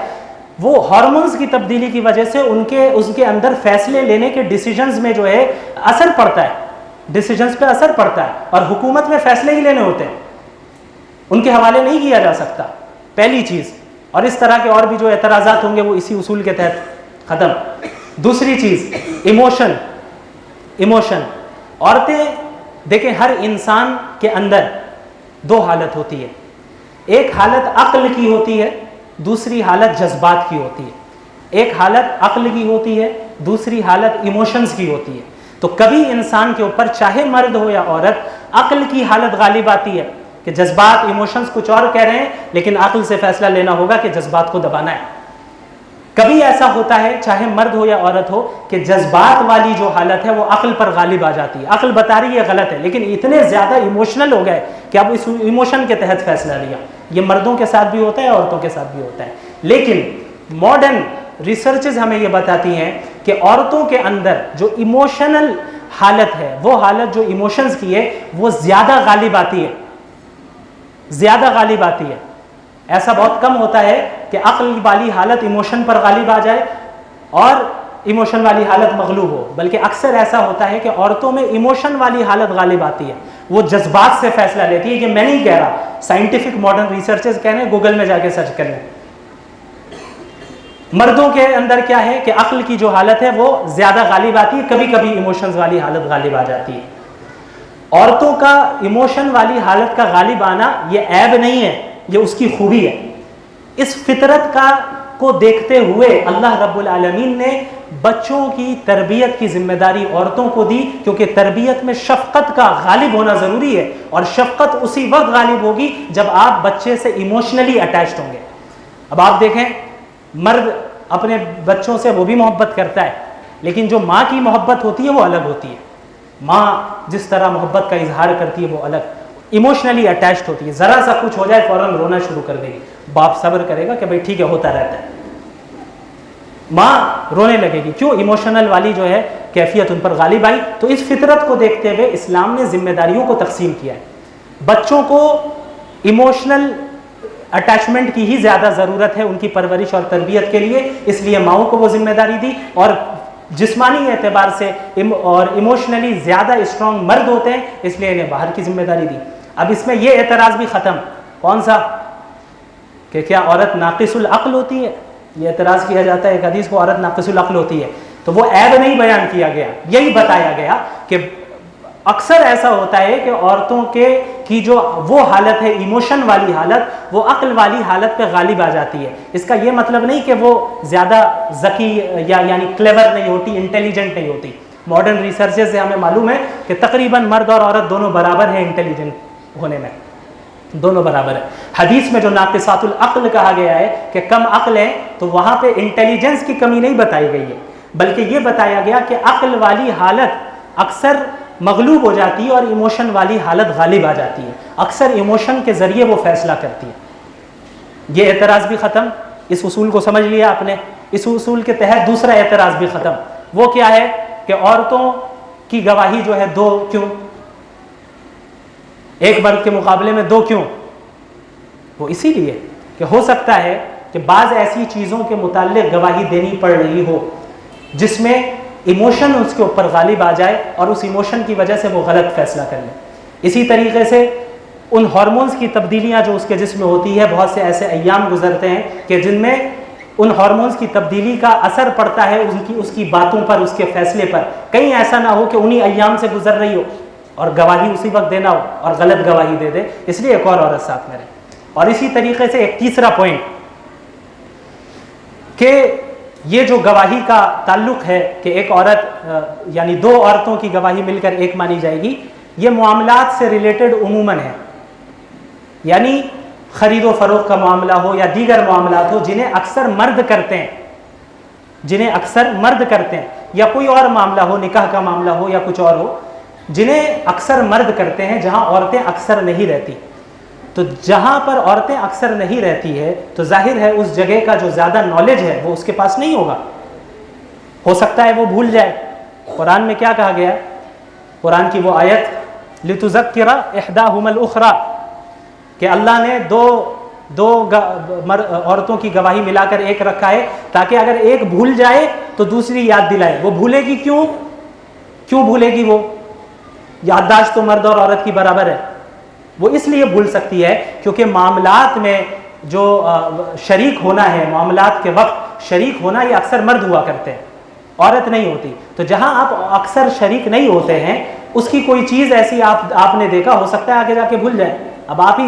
وہ ہارمونز کی تبدیلی کی وجہ سے اس کے اندر فیصلے لینے کے ڈیسیجنز میں جو ہے اثر پڑتا ہے، ڈیسیجنز پہ اثر پڑتا ہے، اور حکومت میں فیصلے ہی لینے ہوتے ہیں، ان کے حوالے نہیں کیا جا سکتا. پہلی چیز. اور اس طرح کے اور بھی جو اعتراضات ہوں گے وہ اسی اصول کے تحت ختم. دوسری چیز ایموشن. عورتیں دیکھیں، ہر انسان کے اندر دو حالت ہوتی ہے. ایک حالت عقل کی ہوتی ہے، دوسری حالت جذبات کی ہوتی ہے. ایک حالت عقل کی ہوتی ہے، دوسری حالت ایموشنز کی ہوتی ہے. تو کبھی انسان کے اوپر چاہے مرد ہو یا عورت عقل کی حالت غالب آتی ہے کہ جذبات ایموشنز کچھ اور کہہ رہے ہیں، لیکن عقل سے فیصلہ لینا ہوگا کہ جذبات کو دبانا ہے. کبھی ایسا ہوتا ہے چاہے مرد ہو یا عورت ہو کہ جذبات والی جو حالت ہے وہ عقل پر غالب آ جاتی ہے. عقل بتا رہی ہے غلط ہے، لیکن اتنے زیادہ ایموشنل ہو گئے کہ اب اس ایموشن کے تحت فیصلہ لیا. یہ مردوں کے ساتھ بھی ہوتا ہے، عورتوں کے ساتھ بھی ہوتا ہے. لیکن ماڈرن ریسرچز ہمیں یہ بتاتی ہیں کہ عورتوں کے اندر جو ایموشنل حالت ہے، وہ حالت جو ایموشنز کی ہے وہ زیادہ غالب آتی ہے، زیادہ غالب آتی ہے. ایسا بہت کم ہوتا ہے کہ عقل والی حالت ایموشن پر غالب آ جائے اور ایموشن والی حالت مغلوب ہو، بلکہ اکثر ایسا ہوتا ہے کہ عورتوں میں ایموشن والی حالت غالب آتی ہے، وہ جذبات سے فیصلہ لیتی ہے. یہ میں نہیں کہہ رہا، سائنٹیفک ماڈرن ریسرچز کہہ رہے ہیں، گوگل میں جا کے سرچ کر لیں. مردوں کے اندر کیا ہے کہ عقل کی جو حالت ہے وہ زیادہ غالب آتی ہے، کبھی کبھی ایموشنز والی حالت غالب آ جاتی ہے. عورتوں کا ایموشن والی حالت کا غالب آنا یہ عیب نہیں ہے، یہ اس کی خوبی ہے. اس فطرت کو دیکھتے ہوئے اللہ رب العالمین نے بچوں کی تربیت کی ذمہ داری عورتوں کو دی، کیونکہ تربیت میں شفقت کا غالب ہونا ضروری ہے، اور شفقت اسی وقت غالب ہوگی جب آپ بچے سے ایموشنلی اٹیچڈ ہوں گے. اب آپ دیکھیں، مرد اپنے بچوں سے وہ بھی محبت کرتا ہے، لیکن جو ماں کی محبت ہوتی ہے وہ الگ ہوتی ہے. ماں جس طرح محبت کا اظہار کرتی ہے وہ الگ، ایموشنلی اٹیچڈ ہوتی ہے. ذرا سا کچھ ہو جائے فوراً رونا شروع کر دے گی. باپ صبر کرے گا کہ بھائی ٹھیک ہے، ہوتا رہتا ہے. ماں رونے لگے گی. کیوں؟ ایموشنل والی جو ہے کیفیت ان پر غالب آئی. تو اس فطرت کو دیکھتے ہوئے اسلام نے ذمہ داریوں کو تقسیم کیا ہے. بچوں کو ایموشنل اٹیچمنٹ کی ہی زیادہ ضرورت ہے ان کی پرورش اور تربیت کے لیے، اس لیے ماؤں کو وہ ذمہ داری دی. اور جسمانی اعتبار سے اور ایموشنلی زیادہ اسٹرانگ مرد ہوتے ہیں، اس لیے انہیں باہر کی ذمہ داری دی. اب اس میں یہ اعتراض بھی ختم. کون سا؟ کہ کیا عورت ناقص العقل ہوتی ہے؟ یہ اعتراض کیا جاتا ہے ایک حدیث کو، عورت ناقص العقل ہوتی ہے. تو وہ عیب نہیں بیان کیا گیا، یہی بتایا گیا کہ اکثر ایسا ہوتا ہے کہ عورتوں کی جو وہ حالت ہے ایموشن والی حالت، وہ عقل والی حالت پہ غالب آ جاتی ہے. اس کا یہ مطلب نہیں کہ وہ زیادہ ذکی یعنی کلیور نہیں ہوتی، انٹیلیجنٹ نہیں ہوتی. ماڈرن ریسرچز سے ہمیں معلوم ہے کہ تقریباً مرد اور عورت دونوں برابر ہیں انٹیلیجنٹ ہونے میں، دونوں برابر ہیں. حدیث میں جو ناقصات العقل کہا گیا ہے کہ کم عقل ہیں، تو وہاں پہ انٹیلیجنس کی کمی نہیں بتائی گئی ہے، بلکہ یہ بتایا گیا کہ عقل والی حالت اکثر مغلوب ہو جاتی ہے اور ایموشن والی حالت غالب آ جاتی ہے. اکثر ایموشن کے ذریعے وہ فیصلہ کرتی ہے. یہ اعتراض بھی ختم. اس اصول کو سمجھ لیا آپ نے. اس اصول کے تحت دوسرا اعتراض بھی ختم. وہ کیا ہے کہ عورتوں کی گواہی جو ہے دو کیوں، ایک مرد کے مقابلے میں دو کیوں؟ وہ اسی لیے کہ ہو سکتا ہے کہ بعض ایسی چیزوں کے متعلق گواہی دینی پڑ رہی ہو جس میں ایموشن اس کے اوپر غالب آ جائے اور اس ایموشن کی وجہ سے وہ غلط فیصلہ کر لے. اسی طریقے سے ان ہارمونز کی تبدیلیاں جو اس کے جسم میں ہوتی ہے، بہت سے ایسے ایام گزرتے ہیں کہ جن میں ان ہارمونز کی تبدیلی کا اثر پڑتا ہے اس کی باتوں پر، اس کے فیصلے پر. کہیں ایسا نہ ہو کہ انہی ایام سے گزر رہی ہو اور گواہی اسی وقت دینا ہو اور غلط گواہی دے دے، اس لیے ایک اور عورت ساتھ میں رہے. اور اسی طریقے سے ایک تیسرا پوائنٹ کہ یہ جو گواہی کا تعلق ہے کہ ایک عورت یعنی دو عورتوں کی گواہی مل کر ایک مانی جائے گی، یہ معاملات سے ریلیٹڈ عموماً ہے. یعنی خرید و فروخت کا معاملہ ہو یا دیگر معاملات ہو جنہیں اکثر مرد کرتے ہیں، یا کوئی اور معاملہ ہو، نکاح کا معاملہ ہو یا کچھ اور ہو، جنہیں اکثر مرد کرتے ہیں، جہاں عورتیں اکثر نہیں رہتی. تو جہاں پر عورتیں اکثر نہیں رہتی ہے تو ظاہر ہے اس جگہ کا جو زیادہ نالج ہے وہ اس کے پاس نہیں ہوگا. ہو سکتا ہے وہ بھول جائے. قرآن میں کیا کہا گیا؟ قرآن کی وہ آیت لِتُذَكِّرَ إِحْدَاهُمَا الْأُخْرَى کہ اللہ نے دو عورتوں کی گواہی ملا کر ایک رکھا ہے تاکہ اگر ایک بھول جائے تو دوسری یاد دلائے. وہ بھولے گی کیوں بھولے گی؟ وہ یادداشت تو مرد اور عورت کی برابر ہے. وہ اس لیے بھول سکتی ہے کیونکہ معاملات میں جو شریک ہونا ہے، معاملات کے وقت شریک ہونا، یہ اکثر مرد ہوا کرتے ہیں، عورت نہیں ہوتی. تو جہاں آپ اکثر شریک نہیں ہوتے ہیں، اس کی کوئی چیز ایسی آپ نے دیکھا، ہو سکتا ہے آگے جا کے بھول جائے. اب آپ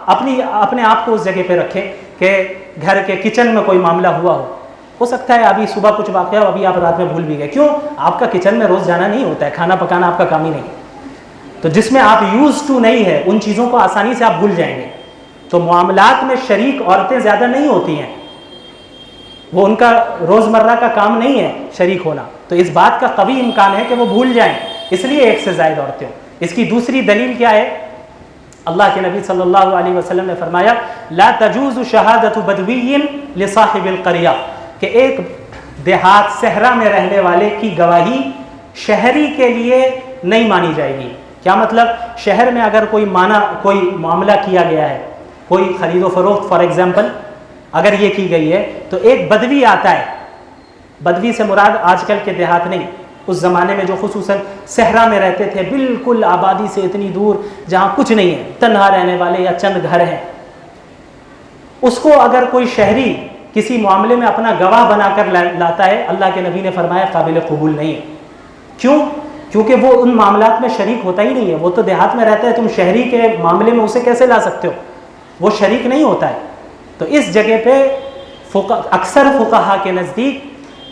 اپنے آپ کو اس جگہ پہ رکھیں کہ گھر کے کچن میں کوئی معاملہ ہو سکتا ہے ابھی صبح کچھ واقعہ، ابھی آپ رات میں بھول بھی گئے. کیوں؟ آپ کا کچن میں روز جانا نہیں ہوتا ہے، کھانا پکانا آپ کا کام ہی نہیں. تو جس میں آپ یوز ٹو نہیں ہے ان چیزوں کو آسانی سے آپ بھول جائیں گے. تو معاملات میں شریک عورتیں زیادہ نہیں ہوتی ہیں، وہ ان کا روزمرہ کا کام نہیں ہے شریک ہونا. تو اس بات کا قوی امکان ہے کہ وہ بھول جائیں، اس لیے ایک سے زائد عورتیں ہوں. اس کی دوسری دلیل کیا ہے؟ اللہ کے نبی صلی اللہ علیہ وسلم نے فرمایا لا تجوز شہادت بدوی لصاحب القریہ کہ ایک دیہات صحرا میں رہنے والے کی گواہی شہری کے لیے نہیں مانی جائے گی. کیا مطلب؟ شہر میں اگر کوئی معاملہ کیا گیا ہے، کوئی خرید و فروخت فار ایگزامپل اگر یہ کی گئی ہے، تو ایک بدوی آتا ہے. بدوی سے مراد آج کل کے دیہات نہیں، اس زمانے میں جو خصوصاً صحرا میں رہتے تھے، بالکل آبادی سے اتنی دور جہاں کچھ نہیں ہے، تنہا رہنے والے یا چند گھر ہیں. اس کو اگر کوئی شہری کسی معاملے میں اپنا گواہ بنا کر لاتا ہے، اللہ کے نبی نے فرمایا قابل قبول نہیں ہے. کیوں؟ کیونکہ وہ ان معاملات میں شریک ہوتا ہی نہیں ہے. وہ تو دیہات میں رہتا ہے، تم شہری کے معاملے میں اسے کیسے لا سکتے ہو؟ وہ شریک نہیں ہوتا ہے. تو اس جگہ پہ اکثر فقہا کے نزدیک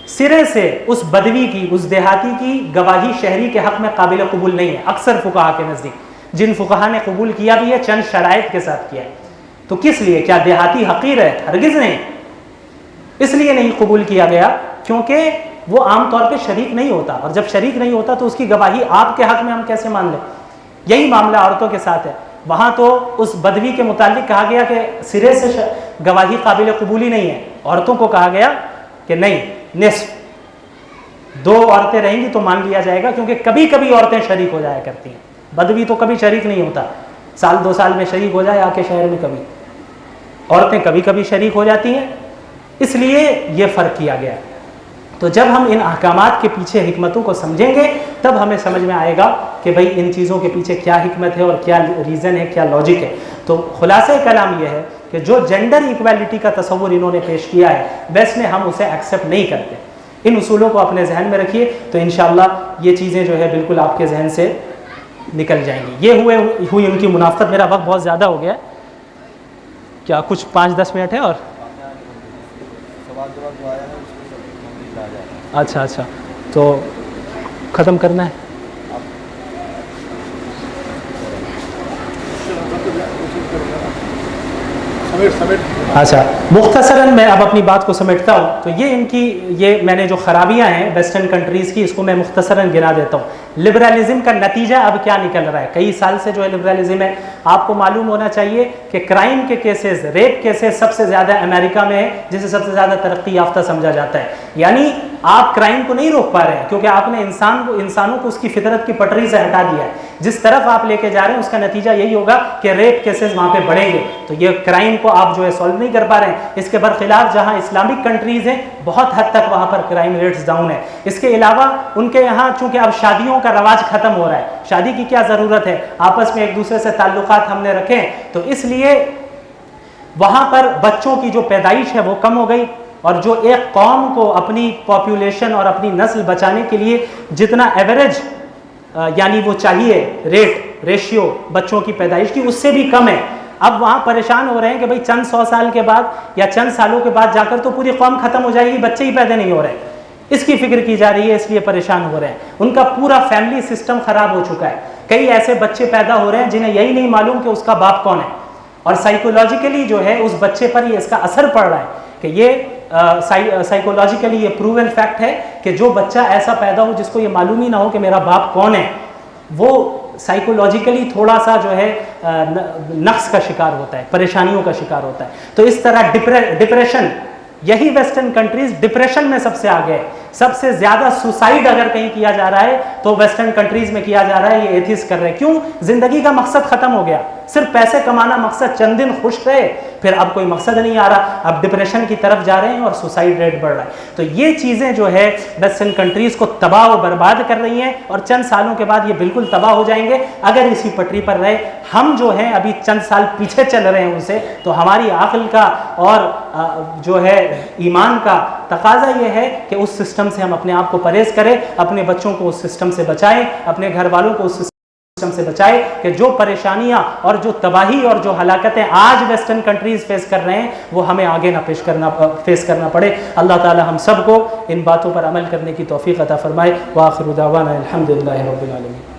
سرے سے اس بدوی کی، اس دیہاتی کی گواہی شہری کے حق میں قابل قبول نہیں ہے. اکثر فقہا کے نزدیک، جن فقہا نے قبول کیا بھی ہے چند شرائط کے ساتھ کیا ہے. تو کس لیے؟ کیا دیہاتی حقیر ہے؟ ہرگز نہیں. اس لیے نہیں قبول کیا گیا کیونکہ وہ عام طور پہ شریک نہیں ہوتا، اور جب شریک نہیں ہوتا تو اس کی گواہی آپ کے حق میں ہم کیسے مان لیں؟ یہی معاملہ عورتوں کے ساتھ ہے. وہاں تو اس بدوی کے متعلق کہا گیا کہ سرے سے گواہی قابل قبول ہی نہیں ہے. عورتوں کو کہا گیا کہ نہیں، نصف، 2 عورتیں رہیں گی تو مان لیا جائے گا، کیونکہ کبھی کبھی عورتیں شریک ہو جایا کرتی ہیں. بدوی تو کبھی شریک نہیں ہوتا، سال 2 سال میں شریک ہو جائے آ کے شہر میں. کبھی عورتیں کبھی کبھی شریک ہو جاتی ہیں، اس لیے یہ فرق کیا گیا. تو جب ہم ان احکامات کے پیچھے حکمتوں کو سمجھیں گے تب ہمیں سمجھ میں آئے گا کہ بھئی ان چیزوں کے پیچھے کیا حکمت ہے اور کیا ریزن ہے، کیا لاجک ہے. تو خلاصہ کلام یہ ہے کہ جو جینڈر ایکویلٹی کا تصور انہوں نے پیش کیا ہے، ویسٹ میں ہم اسے ایکسیپٹ نہیں کرتے. ان اصولوں کو اپنے ذہن میں رکھیے تو انشاءاللہ یہ چیزیں جو ہے بالکل آپ کے ذہن سے نکل جائیں گی. یہ ہوئی ان کی منافقت. میرا وقت بہت زیادہ ہو گیا، کیا کچھ 5-10 منٹ ہے اور؟ اچھا تو ختم کرنا ہے. اچھا مختصراً میں اب اپنی بات کو سمیٹتا ہوں. تو یہ میں نے جو خرابیاں ہیں ویسٹرن کنٹریز کی، اس کو میں مختصراً گنا دیتا ہوں. لبرلزم کا نتیجہ اب کیا نکل رہا ہے؟ کئی سال سے جو ہے لبرلزم ہے. آپ کو معلوم ہونا چاہیے کہ کرائم کے کیسز، ریپ کیسز سب سے زیادہ امریکہ میں ہے، جسے سب سے زیادہ ترقی یافتہ سمجھا جاتا ہے. یعنی آپ کرائم کو نہیں روک پا رہے ہیں کیونکہ آپ نے انسانوں کو اس کی فطرت کی پٹری سے ہٹا دیا ہے. جس طرف آپ لے کے جا رہے ہیں اس کا نتیجہ یہی ہوگا کہ ریپ کیسز وہاں پہ بڑھیں گے. تو یہ کرائم کو آپ جو ہے سالو نہیں کر پا رہے ہیں. اس کے برخلاف جہاں اسلامک کنٹریز ہیں بہت حد تک وہاں پر کرائم ریٹس ڈاؤن ہے. اس کے علاوہ ان کے یہاں چونکہ اب شادیوں کا رواج ختم ہو رہا ہے، شادی کی کیا ضرورت ہے، آپس میں ایک دوسرے سے تعلقات ہم نے رکھے، تو اس لیے وہاں پر بچوں کی جو پیدائش ہے وہ کم ہو گئی. اور جو ایک قوم کو اپنی پاپولیشن اور اپنی نسل بچانے کے لیے جتنا ایوریج یعنی وہ چاہیے ریشیو بچوں کی پیدائش کی، اس سے بھی کم ہے. اب وہاں پریشان ہو رہے ہیں کہ بھئی چند 100 سال کے بعد یا چند سالوں کے بعد جا کر تو پوری قوم ختم ہو جائے گی، بچے ہی پیدا نہیں ہو رہے. اس کی فکر کی جا رہی ہے، اس لیے پریشان ہو رہے ہیں. ان کا پورا فیملی سسٹم خراب ہو چکا ہے. کئی ایسے بچے پیدا ہو رہے ہیں جنہیں یہی نہیں معلوم کہ اس کا باپ کون ہے. اور سائیکولوجیکلی جو ہے اس بچے پر یہ اس کا اثر پڑ رہا ہے کہ یہ سائیکولوجیکلی یہ پروون فیکٹ ہے کہ جو بچہ ایسا پیدا ہو جس کو یہ معلوم ہی نہ ہو کہ میرا باپ کون ہے، وہ سائیکولوجیکلی تھوڑا سا جو ہے نقص کا شکار ہوتا ہے، پریشانیوں کا شکار ہوتا ہے. تو اس طرح ڈپریشن، یہی ویسٹرن کنٹریز ڈپریشن میں سب سے آگے ہے. سب سے زیادہ سوسائڈ اگر کہیں کیا جا رہا ہے تو ویسٹرن کنٹریز میں کیا جا رہا ہے، یہ ایتھیسٹ کر رہے ہیں. کیوں؟ زندگی کا مقصد ختم ہو گیا، صرف پیسے کمانا مقصد، چند دن خوش رہے پھر اب کوئی مقصد نہیں آ رہا، اب ڈپریشن کی طرف جا رہے ہیں اور سوسائڈ ریٹ بڑھ رہا ہے. تو یہ چیزیں جو ہے ویسٹرن کنٹریز کو تباہ و برباد کر رہی ہیں، اور چند سالوں کے بعد یہ بالکل تباہ ہو جائیں گے اگر اسی پٹری پر رہے. ہم جو ہیں ابھی چند سال پیچھے چل رہے ہیں ان سے، تو ہماری عقل کا اور جو ہے ایمان کا تقاضا یہ ہے کہ اس سسٹم سے ہم اپنے آپ کو پرہیز کریں، اپنے بچوں کو اس سسٹم سے بچائیں، اپنے گھر والوں کو اس سسٹم سے بچائے کہ جو پریشانیاں اور جو تباہی اور جو ہلاکتیں آج ویسٹرن کنٹریز فیس کر رہے ہیں وہ ہمیں آگے نہ فیس کرنا پڑے. اللہ تعالی ہم سب کو ان باتوں پر عمل کرنے کی توفیق عطا فرمائے. وآخر دعوانا الحمدللہ رب العالمین.